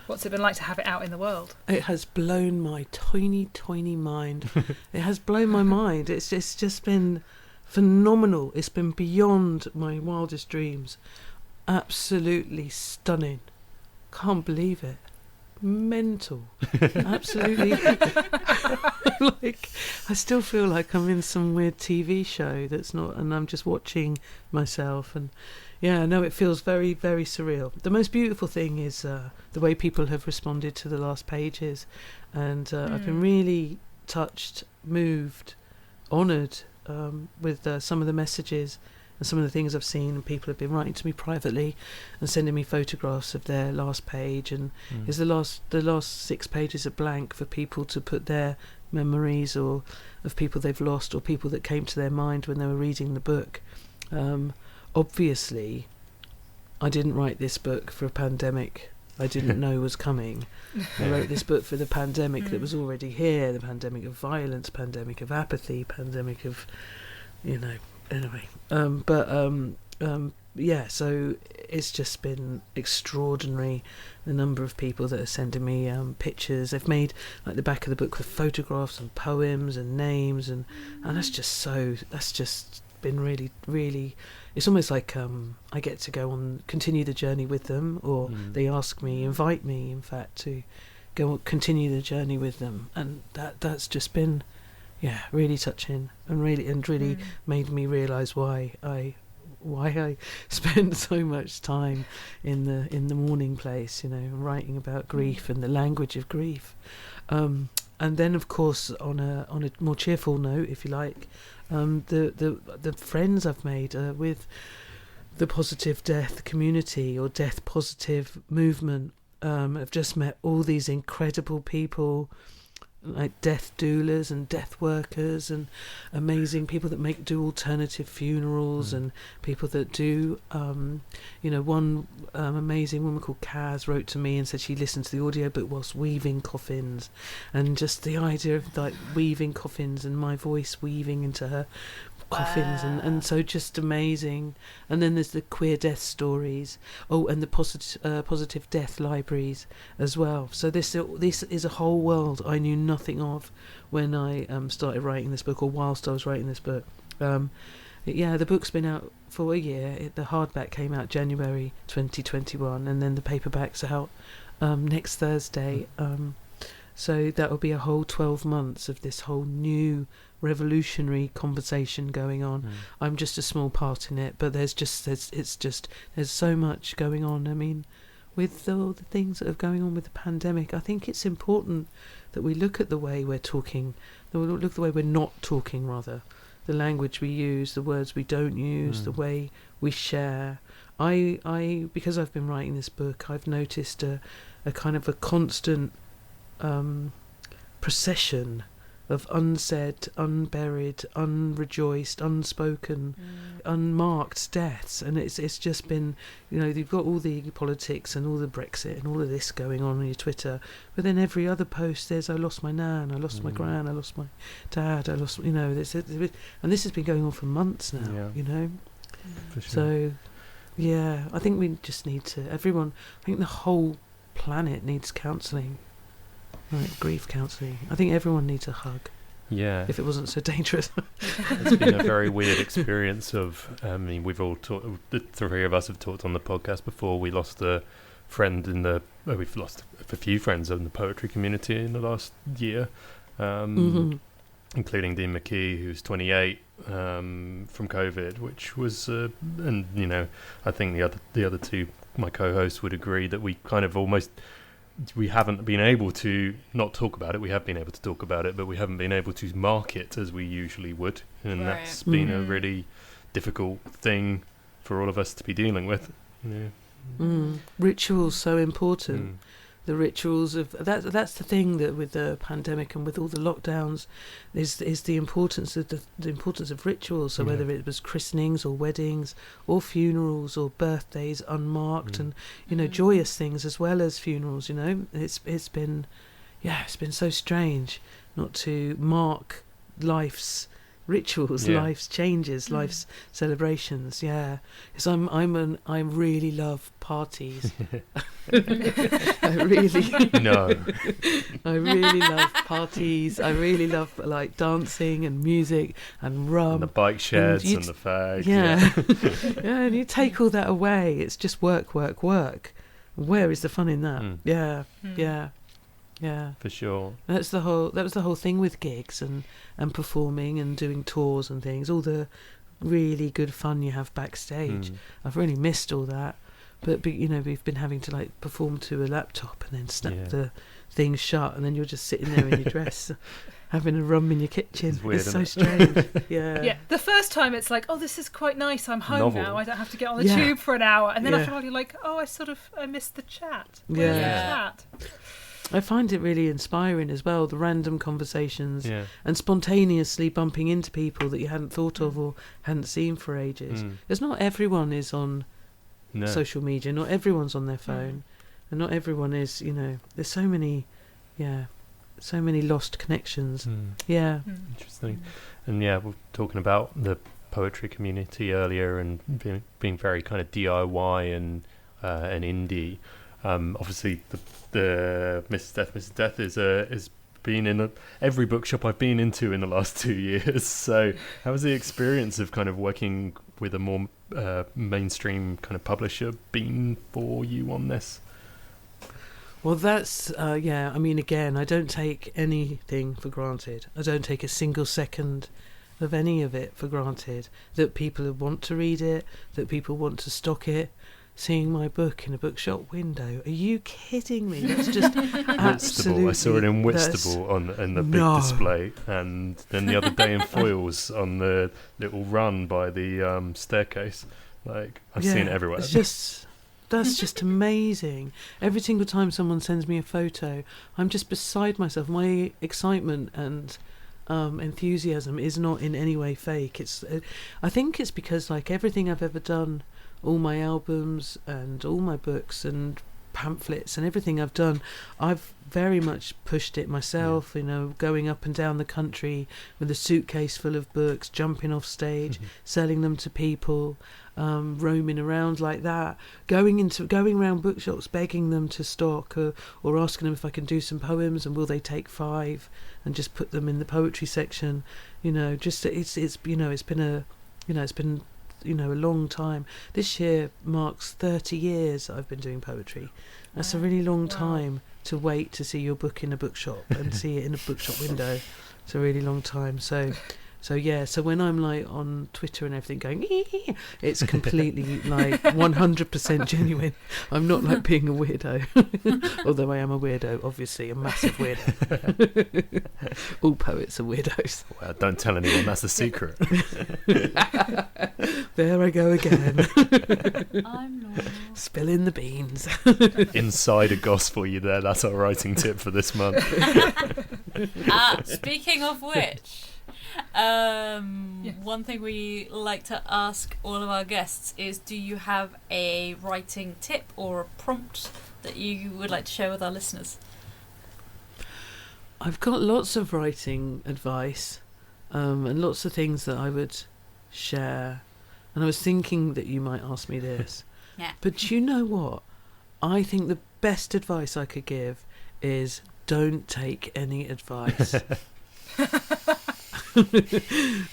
What's it been like to have it out in the world? It has blown my tiny mind. It has blown my mind. It's just been phenomenal. It's been beyond my wildest dreams. Absolutely stunning. Can't believe it. Mental. Absolutely. I still feel like I'm in some weird TV show that's not, and I'm just watching myself, and it feels very, very surreal. The most beautiful thing is the way people have responded to the last pages, and I've been really touched, moved, honoured with some of the messages and some of the things I've seen, and people have been writing to me privately and sending me photographs of their last page, and is the last 6 pages are blank for people to put their memories or of people they've lost or people that came to their mind when they were reading the book. Obviously, I didn't write this book for a pandemic I didn't know was coming. I wrote this book for the pandemic that was already here, the pandemic of violence, pandemic of apathy, pandemic of, anyway. So it's just been extraordinary, the number of people that are sending me pictures. They've made like the back of the book with photographs and poems and names, and that's just been really, really, it's almost like I get to go on, continue the journey with them, or they invite me in fact to go continue the journey with them, and that's just been really touching, and really made me realise why I spend so much time in the mourning place, writing about grief and the language of grief. And then, of course, on a more cheerful note, if you like, the friends I've made with the positive death community or death positive movement, I've just met all these incredible people, like death doulas and death workers, and amazing people that do alternative funerals, and people that do one amazing woman called Kaz wrote to me and said she listened to the audiobook whilst weaving coffins, and just the idea of like weaving coffins and my voice weaving into her coffins, and so just amazing. And then there's the queer death stories, and the positive death libraries as well. So this is a whole world I knew nothing of when I started writing this book, or whilst I was writing this book. The book's been out for a year. The hardback came out January 2021, and then the paperback's out next Thursday. So that will be a whole 12 months of this whole new revolutionary conversation going on. I'm just a small part in it, but there's so much going on. I mean, with all the things that are going on with the pandemic, I think it's important that we look at the way we're talking, look at the way we're not talking, rather, the language we use, the words we don't use, the way we share. I because I've been writing this book, I've noticed a kind of a constant procession of unsaid, unburied, unrejoiced, unspoken, unmarked deaths. And it's just been, you've got all the politics and all the Brexit and all of this going on your Twitter, but then every other post there's I lost my nan, I lost my gran, I lost my dad, I lost, and this has been going on for months now, For sure. So yeah, I think we just need to, I think the whole planet needs counselling, like grief counselling. I think everyone needs a hug. Yeah. If it wasn't so dangerous. It's been a very weird experience we've all the three of us have talked on the podcast before. We lost a friend we've lost a few friends in the poetry community in the last year, including Dean McKee, who's 28, from COVID, which was, I think the other two, my co-hosts, would agree that we kind of we haven't been able to not talk about it. We have been able to talk about it, but we haven't been able to mark it as we usually would. And that's been a really difficult thing for all of us to be dealing with. Rituals so important. The rituals of that's the thing that with the pandemic and with all the lockdowns is the importance of the importance of rituals. So whether it was christenings or weddings or funerals or birthdays unmarked and joyous things as well as funerals, it's been so strange not to mark life's rituals, life's changes, life's celebrations. Because I really love parties. I really love parties. I really love like dancing and music and rum and the bike sheds and the fags. And you take all that away, it's just work. Where is the fun in that? Yeah, for sure. That was the whole thing with gigs and performing and doing tours and things. All the really good fun you have backstage. I've really missed all that. But we've been having to like perform to a laptop and then snap the thing shut, and then you're just sitting there in your dress, having a rum in your kitchen. It's weird, it's so strange. Yeah. The first time it's like, oh, this is quite nice. I'm home Novel. now. I don't have to get on the tube for an hour. And then Yeah. I feel like, oh, I missed the chat. Yeah. Where's the chat? I find it really inspiring as well, the random conversations and spontaneously bumping into people that you hadn't thought of or hadn't seen for ages. Because not everyone is on social media, not everyone's on their phone, and not everyone is, there's so many lost connections. Interesting. And we're talking about the poetry community earlier and being very kind of DIY and indie. Obviously the Mrs. Death is been in every bookshop I've been into in the last 2 years. So how was the experience of kind of working with a more mainstream kind of publisher been for you on this? Well, that's I mean, again, I don't take anything for granted. I don't take a single second of any of it for granted, that people want to read it, that people want to stock it. Seeing my book in a bookshop window. Are you kidding me? That's just absolutely... I saw it in Whitstable in the big display, and then the other day in Foyles on the little run by the staircase. Like, I've seen it everywhere. That's just amazing. Every single time someone sends me a photo, I'm just beside myself. My excitement and enthusiasm is not in any way fake. I think it's because like everything I've ever done, all my albums and all my books and pamphlets and everything I've done, I've very much pushed it myself, going up and down the country with a suitcase full of books, jumping off stage, selling them to people, roaming around like that, going around bookshops begging them to stock or asking them if I can do some poems and will they take 5 and just put them in the poetry section. It's been a long time. This year marks 30 years I've been doing poetry. That's a really long time to wait to see your book in a bookshop and see it in a bookshop window. It's a really long time. So when I'm like on Twitter and everything going, it's completely like 100% genuine. I'm not like being a weirdo, although I am a weirdo, obviously a massive weirdo. All poets are weirdos. Well, don't tell anyone, that's the secret. There I go again. I'm not spilling the beans. Insider gospel you there. That's our writing tip for this month. Speaking of which, one thing we like to ask all of our guests is, do you have a writing tip or a prompt that you would like to share with our listeners? I've got lots of writing advice, and lots of things that I would share. And I was thinking that you might ask me this. Yeah. But you know what? I think the best advice I could give is don't take any advice.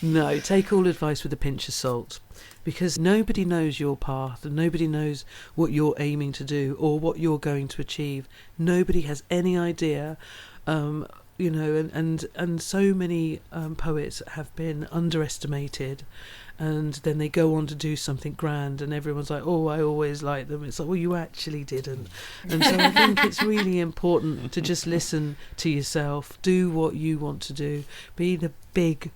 No, take all advice with a pinch of salt, because nobody knows your path and nobody knows what you're aiming to do or what you're going to achieve. Nobody has any idea. And so many poets have been underestimated, and then they go on to do something grand and everyone's like, oh, I always liked them. It's like, well, you actually didn't. And so I think it's really important to just listen to yourself, do what you want to do, be the big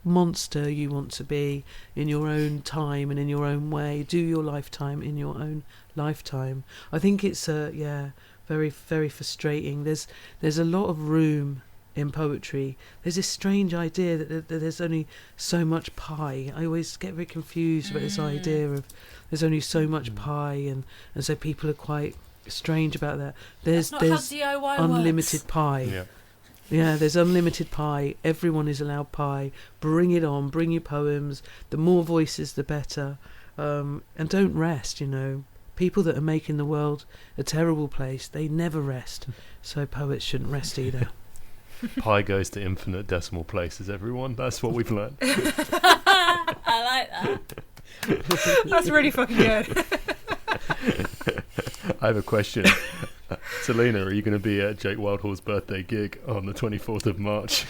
monster you want to be in your own time and in your own way, do your lifetime in your own lifetime. I think it's very, very frustrating. There's a lot of room in poetry. There's this strange idea that there's only so much pie. I always get very confused about this idea of there's only so much pie, and so people are quite strange about that. There's unlimited pie. Yeah, there's unlimited pie. Everyone is allowed pie. Bring it on. Bring your poems. The more voices, the better. And don't rest, People that are making the world a terrible place, they never rest. So poets shouldn't rest either. Pi goes to infinite decimal places, everyone. That's what we've learned. I like that. That's really fucking good. I have a question. Selena, are you going to be at Jake Wildhall's birthday gig on the 24th of March?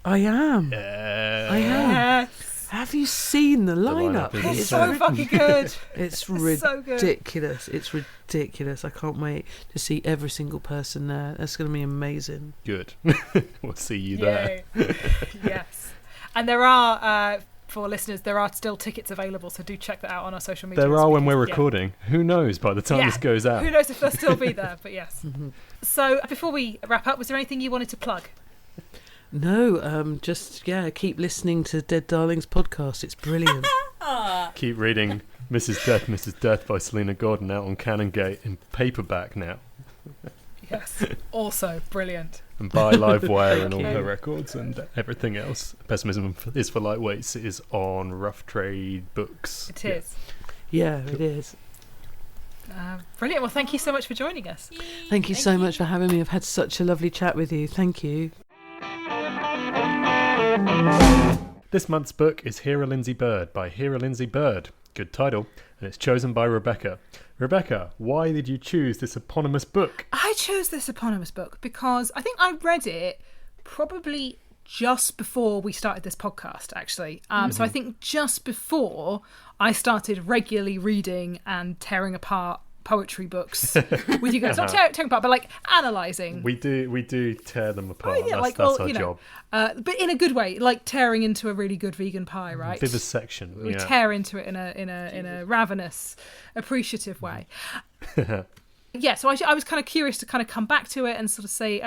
I am. Yeah. I am. Yes. Have you seen the lineup? It's so fucking good. It's so good. ridiculous. It's ridiculous. I can't wait to see every single person there. That's going to be amazing. Good. We'll see you there. Yes. And there are, for listeners, there are still tickets available, so do check that out on our social media. There are when we're recording. Who knows by the time this goes out? Who knows if they'll still be there, but yes. So before we wrap up, was there anything you wanted to plug? No, keep listening to Dead Darlings podcast. It's brilliant. Keep reading Mrs. Death by Selena Gordon out on Canongate in paperback now. Yes, also brilliant. And buy Livewire and all her records and everything else. Pessimism is for Lightweights is on Rough Trade Books. It is. Yeah, it is. Brilliant. Well, thank you so much for joining us. Thank you so much for having me. I've had such a lovely chat with you. Thank you. This month's book is Hera Lindsay Bird by Hera Lindsay Bird. Good title. And it's chosen by Rebecca. Rebecca, why did you choose this eponymous book? I chose this eponymous book because I think I read it probably just before we started this podcast, actually. So I think just before I started regularly reading and tearing apart poetry books with you guys. Not tearing apart, but like analysing. We do tear them apart. Oh, yeah, that's our job. But in a good way, like tearing into a really good vegan pie, right? Vivisection. We tear into it in a ravenous, appreciative way. Yeah, so I was kind of curious to kind of come back to it and sort of say,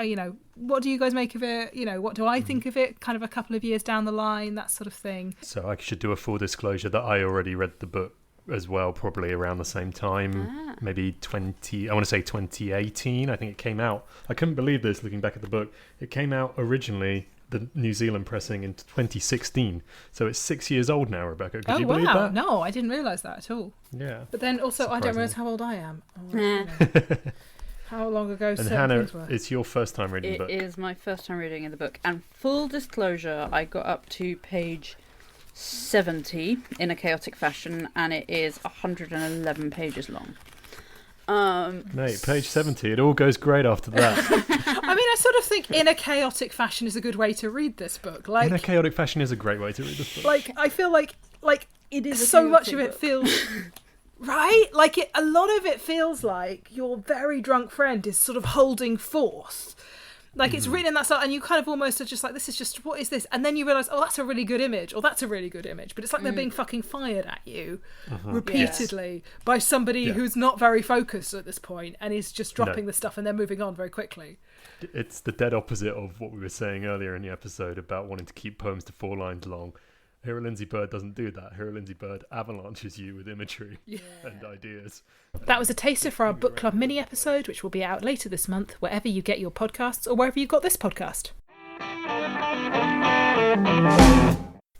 what do you guys make of it? What do I think of it? Kind of a couple of years down the line, that sort of thing. So I should do a full disclosure that I already read the book as well, probably around the same time, maybe 2018. I think it came out. I couldn't believe this looking back at the book. It came out originally, the New Zealand pressing, in 2016. So it's 6 years old now, Rebecca. Could you believe that? No, I didn't realise that at all. Yeah. But then also, I don't realise how old I am. How long ago? And Hannah, it's your first time reading the book. It is my first time reading the book. And full disclosure, I got up to page 70 in a chaotic fashion, and it is 111 pages long. Mate, page 70, it all goes great after that. I mean, I sort of think in a chaotic fashion is a good way to read this book. Like, in a chaotic fashion is a great way to read this book. Like, I feel like it is so much of it feels right. Like a lot of it feels like your very drunk friend is sort of holding forth Like, it's written in that style, and you kind of almost are just like, this is just, what is this? And then you realise, oh, that's a really good image, or that's a really good image. But it's like they're being fucking fired at you repeatedly by somebody who's not very focused at this point and is just dropping the stuff and then moving on very quickly. It's the dead opposite of what we were saying earlier in the episode about wanting to keep poems to 4 lines long. Hero Lindsay Bird doesn't do that. Hero Lindsay Bird avalanches you with imagery and ideas. That was a taster for our book club mini episode, which will be out later this month, wherever you get your podcasts or wherever you got this podcast.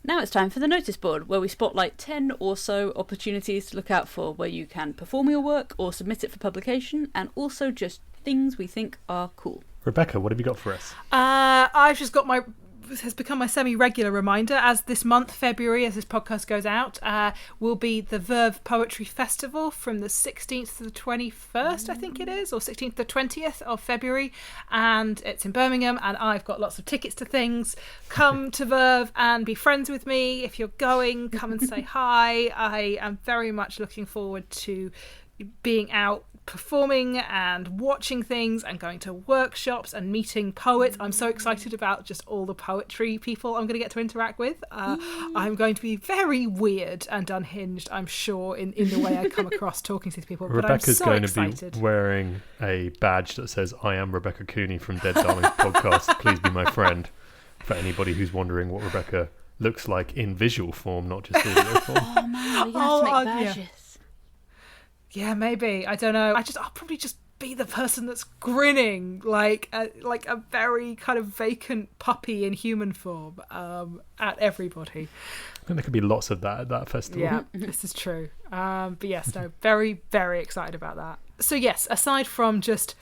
Now it's time for the notice board, where we spotlight 10 or so opportunities to look out for where you can perform your work or submit it for publication, and also just things we think are cool. Rebecca, what have you got for us? I've just got has become my semi-regular reminder, as this month, February, as this podcast goes out, will be the Verve Poetry Festival from the 16th to the 21st, I think it is, or 16th to the 20th of February, and it's in Birmingham, and I've got lots of tickets to things. Come to Verve and be friends with me. If you're going, come and say hi. I am very much looking forward to being out performing and watching things and going to workshops and meeting poets. I'm so excited about just all the poetry people I'm going to get to interact with. I'm going to be very weird and unhinged, I'm sure, in the way I come across talking to these people. Rebecca's but I'm so going excited. to be wearing a badge that says, "I am Rebecca Cooney from Dead Darlings Podcast. Please be my friend." For anybody who's wondering what Rebecca looks like in visual form, not just audio form. Oh man, we're going to have to make badges. Yeah, maybe. I don't know. I'll probably just be the person that's grinning like a very kind of vacant puppy in human form at everybody. I think there could be lots of that at that festival. Yeah, this is true. But yes, no, very, very excited about that. So yes, aside from just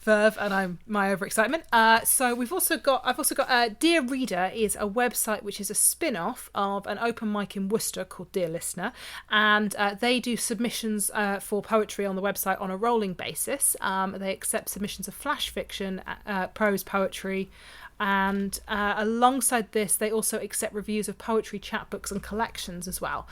Verve and my overexcitement. So I've also got Dear Reader is a website which is a spin-off of an open mic in Worcester called Dear Listener, and they do submissions for poetry on the website on a rolling basis. They accept submissions of flash fiction, prose poetry, and alongside this they also accept reviews of poetry chapbooks and collections as well.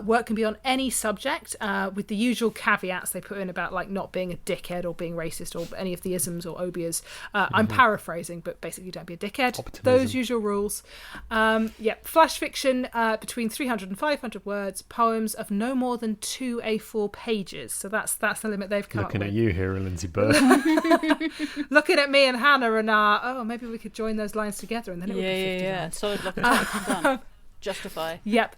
Work can be on any subject, with the usual caveats they put in about like not being a dickhead or being racist or any of the isms or obias. I'm paraphrasing, but basically don't be a dickhead. Optimism. Those usual rules. Flash fiction between 300 and 500 words, poems of no more than 2 A4 pages. So that's the limit they've come Looking up at with. you here, Lindsay Bird. Looking at me and Hannah and maybe we could join those lines together and then it would be 50 lines. Solid block of text done. Justify. Yep.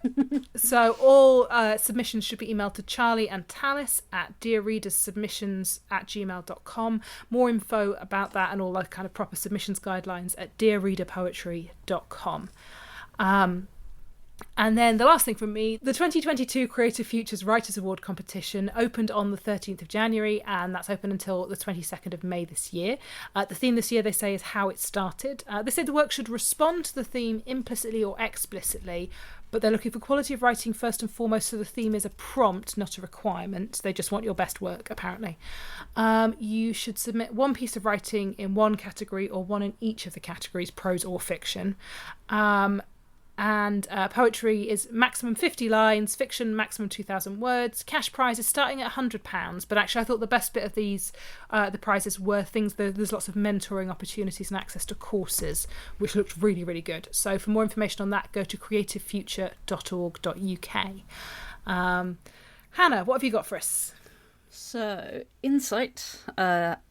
So all submissions should be emailed to Charlie and Talis at dearreadersubmissions@gmail.com. More info about that and all the kind of proper submissions guidelines at dearreaderpoetry.com. And then the last thing from me, the 2022 Creative Futures Writers Award competition opened on the 13th of January, and that's open until the 22nd of May this year. The theme this year, they say, is how it started. They say the work should respond to the theme implicitly or explicitly, but they're looking for quality of writing first and foremost, so the theme is a prompt, not a requirement. They just want your best work, apparently. You should submit one piece of writing in one category or one in each of the categories, prose or fiction. And poetry is maximum 50 lines, fiction maximum 2,000 words. Cash prize is starting at £100, but actually I thought the best bit of these, the prizes were things, there's lots of mentoring opportunities and access to courses, which looked really, really good. So for more information on that, go to creativefuture.org.uk. Hannah, what have you got for us? So, Insight,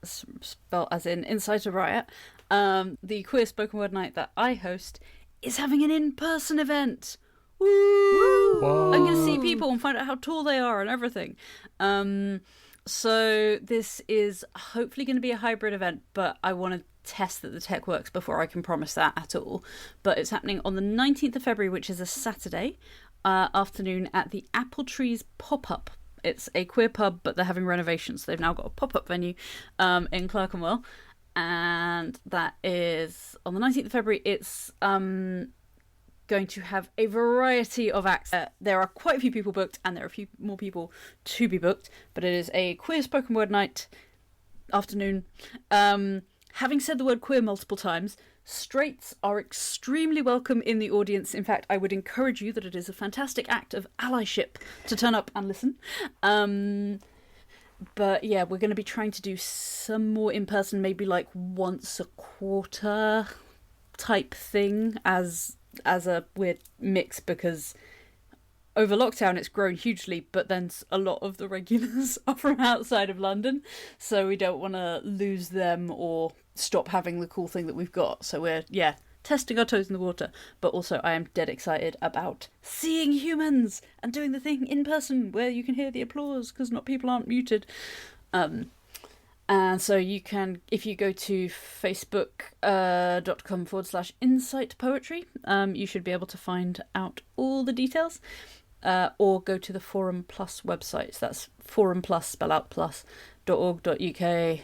spelled as in Insight of Riot, the queer spoken word night that I host, is having an in-person event. Woo! Whoa. I'm going to see people and find out how tall they are and everything. So this is hopefully going to be a hybrid event, but I want to test that the tech works before I can promise that at all. But it's happening on the 19th of February, which is a Saturday afternoon at the Apple Trees Pop-Up. It's a queer pub, but they're having renovations. So they've now got a pop-up venue in Clerkenwell. And that is on the 19th of February. It's going to have a variety of acts. There are quite a few people booked, and there are a few more people to be booked, but it is a queer spoken word night afternoon. Having said the word queer multiple times, straights are extremely welcome in the audience. In fact, I would encourage you that it is a fantastic act of allyship to turn up and listen. But yeah, we're going to be trying to do some more in person, maybe like once a quarter type thing as a weird mix, because over lockdown it's grown hugely, but then a lot of the regulars are from outside of London, so we don't want to lose them or stop having the cool thing that we've got. So we're testing our toes in the water, but also I am dead excited about seeing humans and doing the thing in person where you can hear the applause because people aren't muted. And so you can, if you go to facebook.com/insight poetry, you should be able to find out all the details, or go to the Forum Plus website. So that's Forum Plus, spell out plus.org.uk,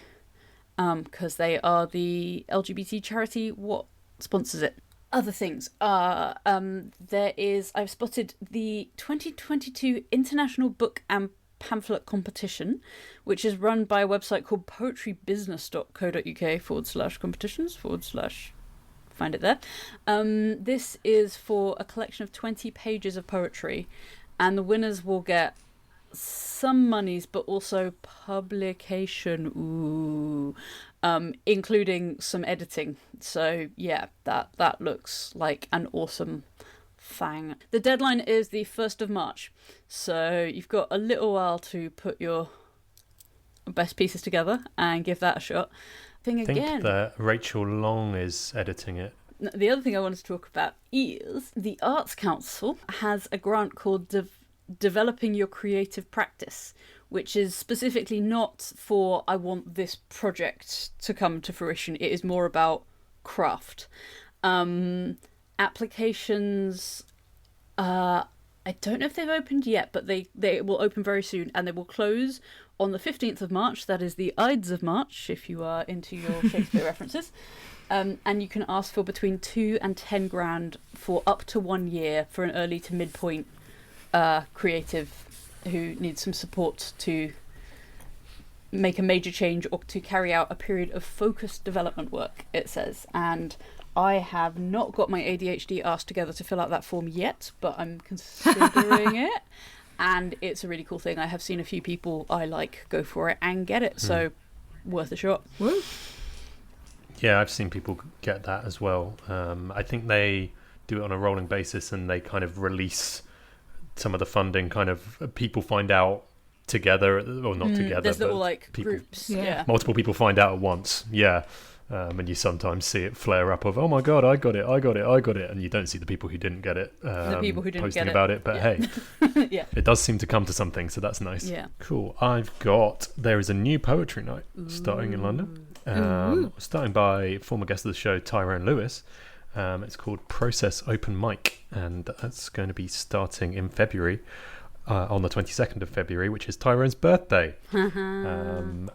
because they are the LGBT charity what sponsors it. Other things are, I've spotted the 2022 International Book and Pamphlet Competition, which is run by a website called poetrybusiness.co.uk/competitions/ find it there. This is for a collection of 20 pages of poetry, and the winners will get some monies, but also publication, including some editing. So yeah, that looks like an awesome thing. The deadline is the 1st of March, so you've got a little while to put your best pieces together and give that a shot. I think that Rachel Long is editing it. The other thing I wanted to talk about is the Arts Council has a grant called Developing Your Creative Practice, which is specifically not for I want this project to come to fruition. It is more about craft. Applications, I don't know if they've opened yet, but they will open very soon, and they will close on the 15th of March. That is the Ides of March, if you are into your Shakespeare references. And you can ask for between 2 and 10 grand for up to 1 year for an early to midpoint creative who needs some support to make a major change or to carry out a period of focused development work, it says. And I have not got my ADHD arse together to fill out that form yet, but I'm considering it. And it's a really cool thing. I have seen a few people I like go for it and get it, so worth a shot. Woo. Yeah, I've seen people get that as well. I think they do it on a rolling basis, and they kind of release some of the funding. Kind of people find out together, or not together. There's but little like people, groups. Yeah. Multiple people find out at once. Yeah. And you sometimes see it flare up of, oh my god, I got it, and you don't see the people who didn't get it the people who didn't posting get about it, but hey, yeah, it does seem to come to something, so that's nice. Yeah, cool. There is a new poetry night starting in London, starting by former guest of the show Tyrone Lewis. It's called Process Open Mic, and that's going to be starting in February. On the 22nd of February, which is Tyrone's birthday. And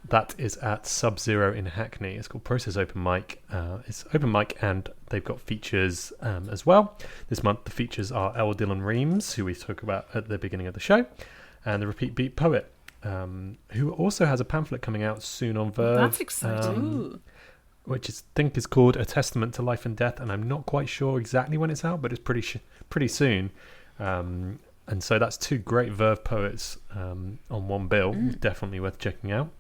that is at Sub-Zero in Hackney. It's called Process Open Mic. It's open mic, and they've got features as well. This month the features are L. Dylan Reams, who we talked about at the beginning of the show, and the Repeat Beat Poet, who also has a pamphlet coming out soon on Verve. That's exciting. Which I think is called A Testament to Life and Death, and I'm not quite sure exactly when it's out, but it's pretty soon. And so that's two great Verve poets on one bill. Definitely worth checking out.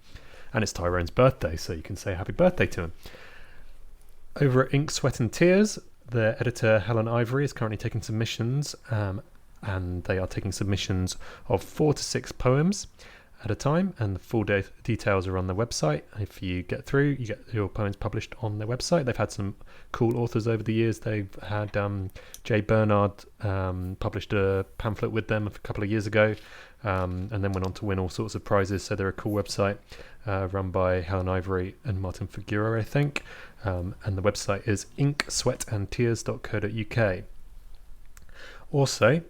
And it's Tyrone's birthday, so you can say happy birthday to him. Over at Ink, Sweat and Tears, the editor Helen Ivory is currently taking submissions, and they are taking submissions of 4 to 6 poems at a time, and the full details are on their website. If you get through, you get your poems published on their website. They've had some cool authors over the years. They've had Jay Bernard published a pamphlet with them a couple of years ago, and then went on to win all sorts of prizes. So they're a cool website run by Helen Ivory and Martin Figueroa, I think. And the website is inksweatandtears.co.uk. Also,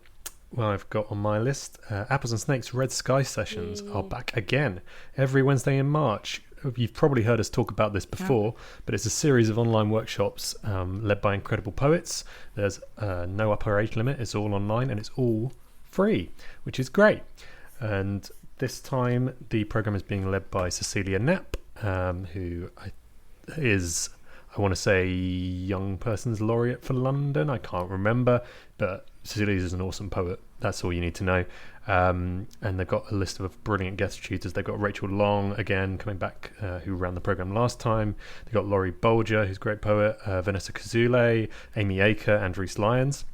well, I've got on my list Apples and Snakes Red Sky Sessions are back again every Wednesday in March. You've probably heard us talk about this before, but it's a series of online workshops led by incredible poets. There's no upper age limit. It's all online and it's all free, which is great. And this time the program is being led by Cecilia Knapp, who is, I want to say, Young Person's Laureate for London. I can't remember, but Cecilia is an awesome poet. That's all you need to know. And they've got a list of brilliant guest tutors. They've got Rachel Long, again, coming back, who ran the programme last time. They've got Laurie Bolger, who's a great poet, Vanessa Kazule, Amy Aker, and Reese Lyons.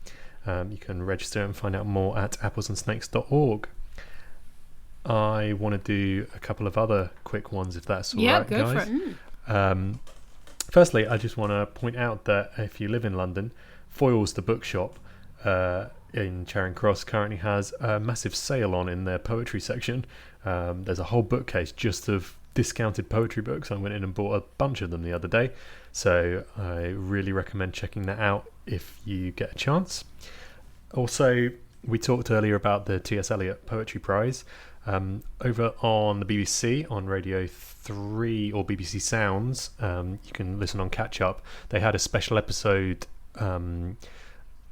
You can register and find out more at applesandsnakes.org. I want to do a couple of other quick ones, if that's all right, go guys. for it. Firstly, I just want to point out that if you live in London, Foyles the bookshop in Charing Cross currently has a massive sale on in their poetry section. There's a whole bookcase just of discounted poetry books. I went in and bought a bunch of them the other day, so I really recommend checking that out if you get a chance. Also, we talked earlier about the T.S. Eliot Poetry Prize. Over on the BBC on Radio 3 or BBC Sounds, you can listen on Catch Up. They had a special episode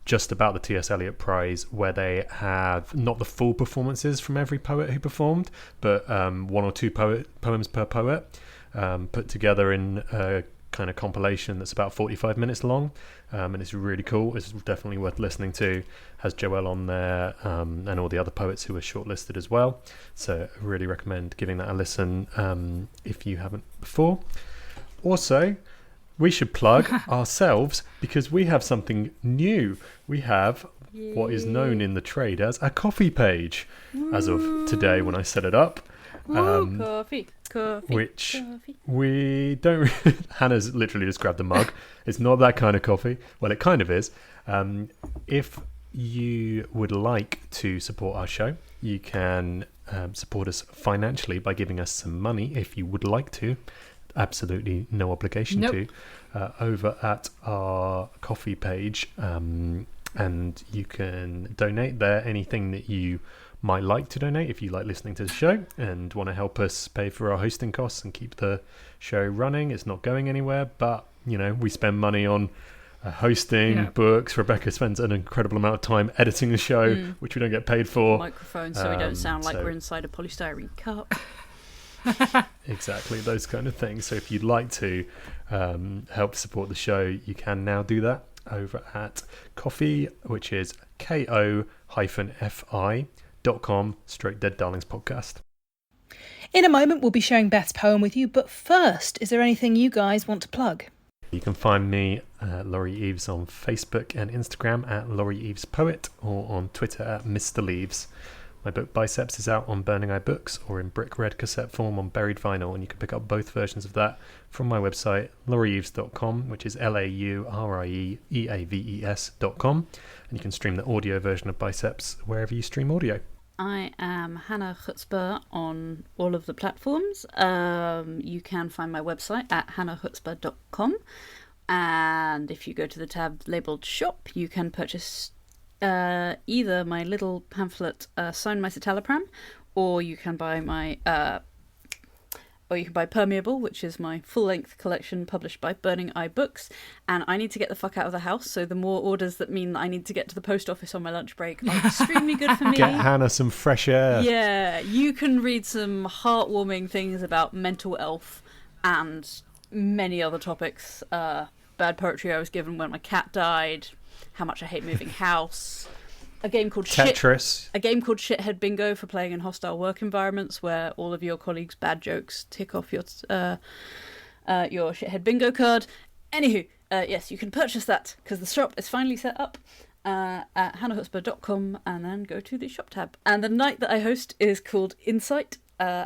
just about the T.S. Eliot Prize, where they have not the full performances from every poet who performed, but one or two poems per poet put together in a kind of compilation that's about 45 minutes long, and it's really cool. It's definitely worth listening to. Has Joelle on there, and all the other poets who were shortlisted as well, so I really recommend giving that a listen if you haven't before. Also, we should plug ourselves, because we have something new. We have what is known in the trade as a coffee page. As of today, when I set it up. Coffee. Which coffee. We don't Hannah's literally just grabbed the mug. It's not that kind of coffee. Well, it kind of is. If you would like to support our show, you can support us financially by giving us some money if you would like to. Absolutely no obligation to. Over at our coffee page, and you can donate there anything that you might like to donate if you like listening to the show and want to help us pay for our hosting costs and keep the show running. It's not going anywhere, but we spend money on hosting, books. Rebecca spends an incredible amount of time editing the show, which we don't get paid for. Microphones, so we don't sound like we're inside a polystyrene cup. Exactly, those kind of things. So if you'd like to help support the show, you can now do that over at Coffee, which is ko-fi.com/Dead Darlings Podcast. In a moment, we'll be sharing Beth's poem with you, but first, is there anything you guys want to plug? You can find me, Laurie Eves, on Facebook and Instagram at Laurie Eves Poet, or on Twitter at Mr. Leaves. My book Biceps is out on Burning Eye Books, or in brick red cassette form on Buried Vinyl, and you can pick up both versions of that from my website, laurieeves.com, which is laurieeaves.com, and you can stream the audio version of Biceps wherever you stream audio. I am Hannah Chutzpah on all of the platforms. You can find my website at hannahchutzpah.com, and if you go to the tab labelled shop, you can purchase either my little pamphlet Sign My Citalopram, or you can buy my Permeable, which is my full-length collection published by Burning Eye Books. And I need to get the fuck out of the house, so the more orders that mean that I need to get to the post office on my lunch break are extremely good for me. Get Hannah some fresh air. Yeah, you can read some heartwarming things about mental health and many other topics. Bad poetry I was given when my cat died, how much I hate moving house, a game called Tetris. A game called Shithead Bingo for playing in hostile work environments, where all of your colleagues' bad jokes tick off your Shithead Bingo card. Anywho, yes, you can purchase that because the shop is finally set up at hannahchutzpah.com, and then go to the shop tab. And the night that I host is called Insight.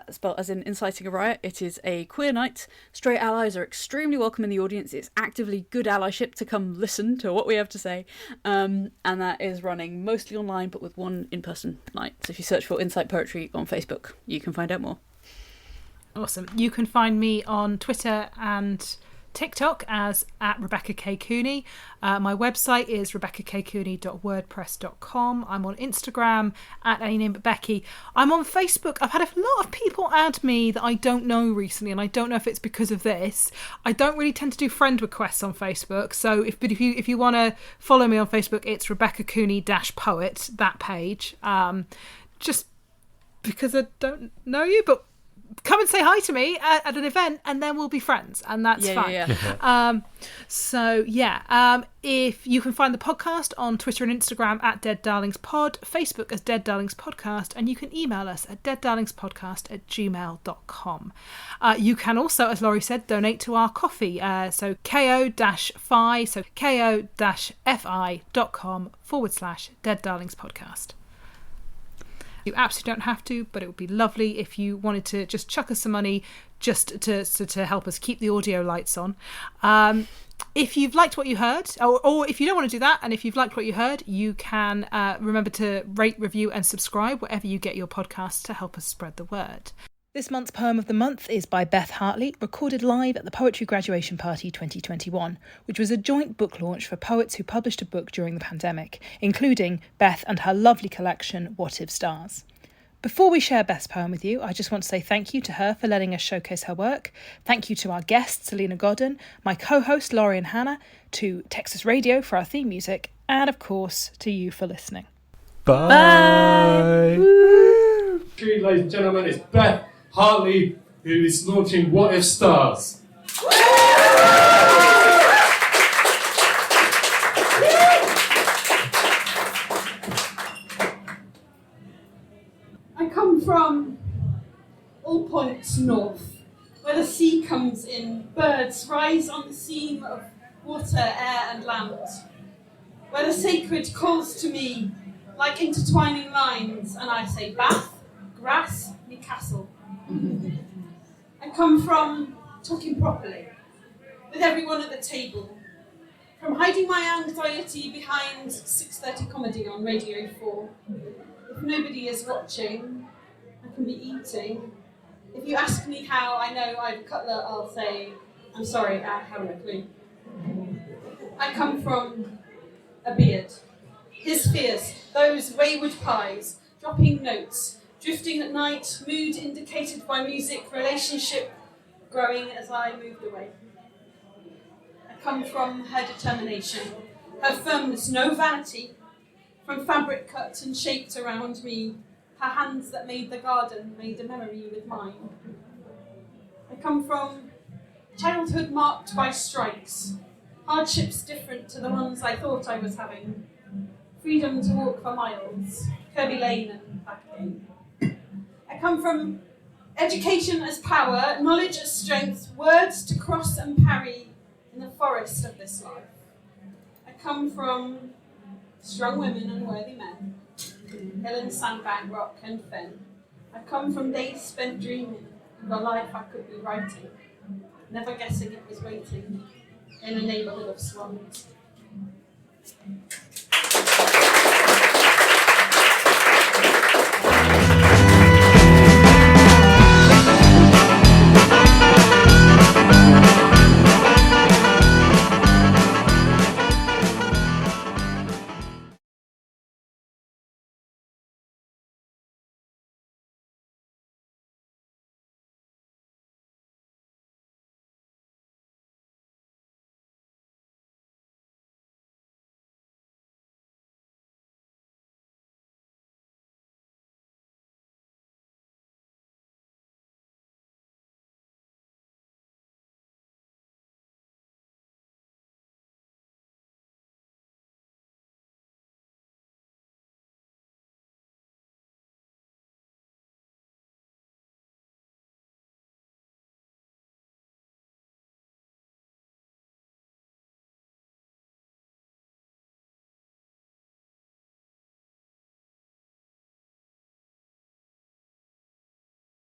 Spelled as in inciting a riot. It is a queer night. Straight allies are extremely welcome in the audience. It's actively good allyship to come listen to what we have to say. And that is running mostly online, but with one in-person night. So if you search for Insight Poetry on Facebook, you can find out more. Awesome. You can find me on Twitter and TikTok as at Rebecca K. Cooney. My website is rebeccakcooney.wordpress.com. I'm on Instagram at any name but Becky. I'm on Facebook. I've had a lot of people add me that I don't know recently, and I don't know if it's because of this. I don't really tend to do friend requests on Facebook, so if you want to follow me on Facebook, it's Rebecca Cooney-Poet, that page. Just because I don't know you, but come and say hi to me at an event, and then we'll be friends, and that's fine. If you can find the podcast on Twitter and Instagram at Dead Darlings Pod, Facebook as Dead Darlings Podcast, and you can email us at deaddarlingspodcast@gmail.com. You can also, as Laurie said, donate to our coffee. So ko-fi.com/Dead Darlings Podcast. You absolutely don't have to, but it would be lovely if you wanted to just chuck us some money just to help us keep the audio lights on. If you've liked what you heard, or if you don't want to do that, and if you've liked what you heard, you can remember to rate, review and subscribe wherever you get your podcasts to help us spread the word. This month's Poem of the Month is by Beth Hartley, recorded live at the Poetry Graduation Party 2021, which was a joint book launch for poets who published a book during the pandemic, including Beth and her lovely collection, What If Stars. Before we share Beth's poem with you, I just want to say thank you to her for letting us showcase her work. Thank you to our guests, Selena Godden, my co-host Laurie and Hannah, to Texas Radio for our theme music, and of course to you for listening. Bye! Ladies and gentlemen, it's Beth Hartley who is launching What If Stars. I come from all points north, where the sea comes in, birds rise on the seam of water, air and land, where the sacred calls to me like intertwining lines, and I say Bath, grass, me castle. I come from talking properly, with everyone at the table, from hiding my anxiety behind 6:30 comedy on Radio 4. If nobody is watching, I can be eating. If you ask me how I know I've cutlet, I'll say, I'm sorry, I haven't a clue. I come from a beard. His fears, those wayward pies, dropping notes, drifting at night, mood indicated by music, relationship growing as I moved away. I come from her determination, her firmness, no vanity, from fabric cut and shaped around me, her hands that made the garden made a memory with mine. I come from childhood marked by strikes, hardships different to the ones I thought I was having, freedom to walk for miles, Kirby Lane and back again. I come from education as power, knowledge as strength, words to cross and parry in the forest of this life. I come from strong women and worthy men, hill and sandbank, rock and fen. I come from days spent dreaming of a life I could be writing, never guessing it was waiting in a neighbourhood of swans.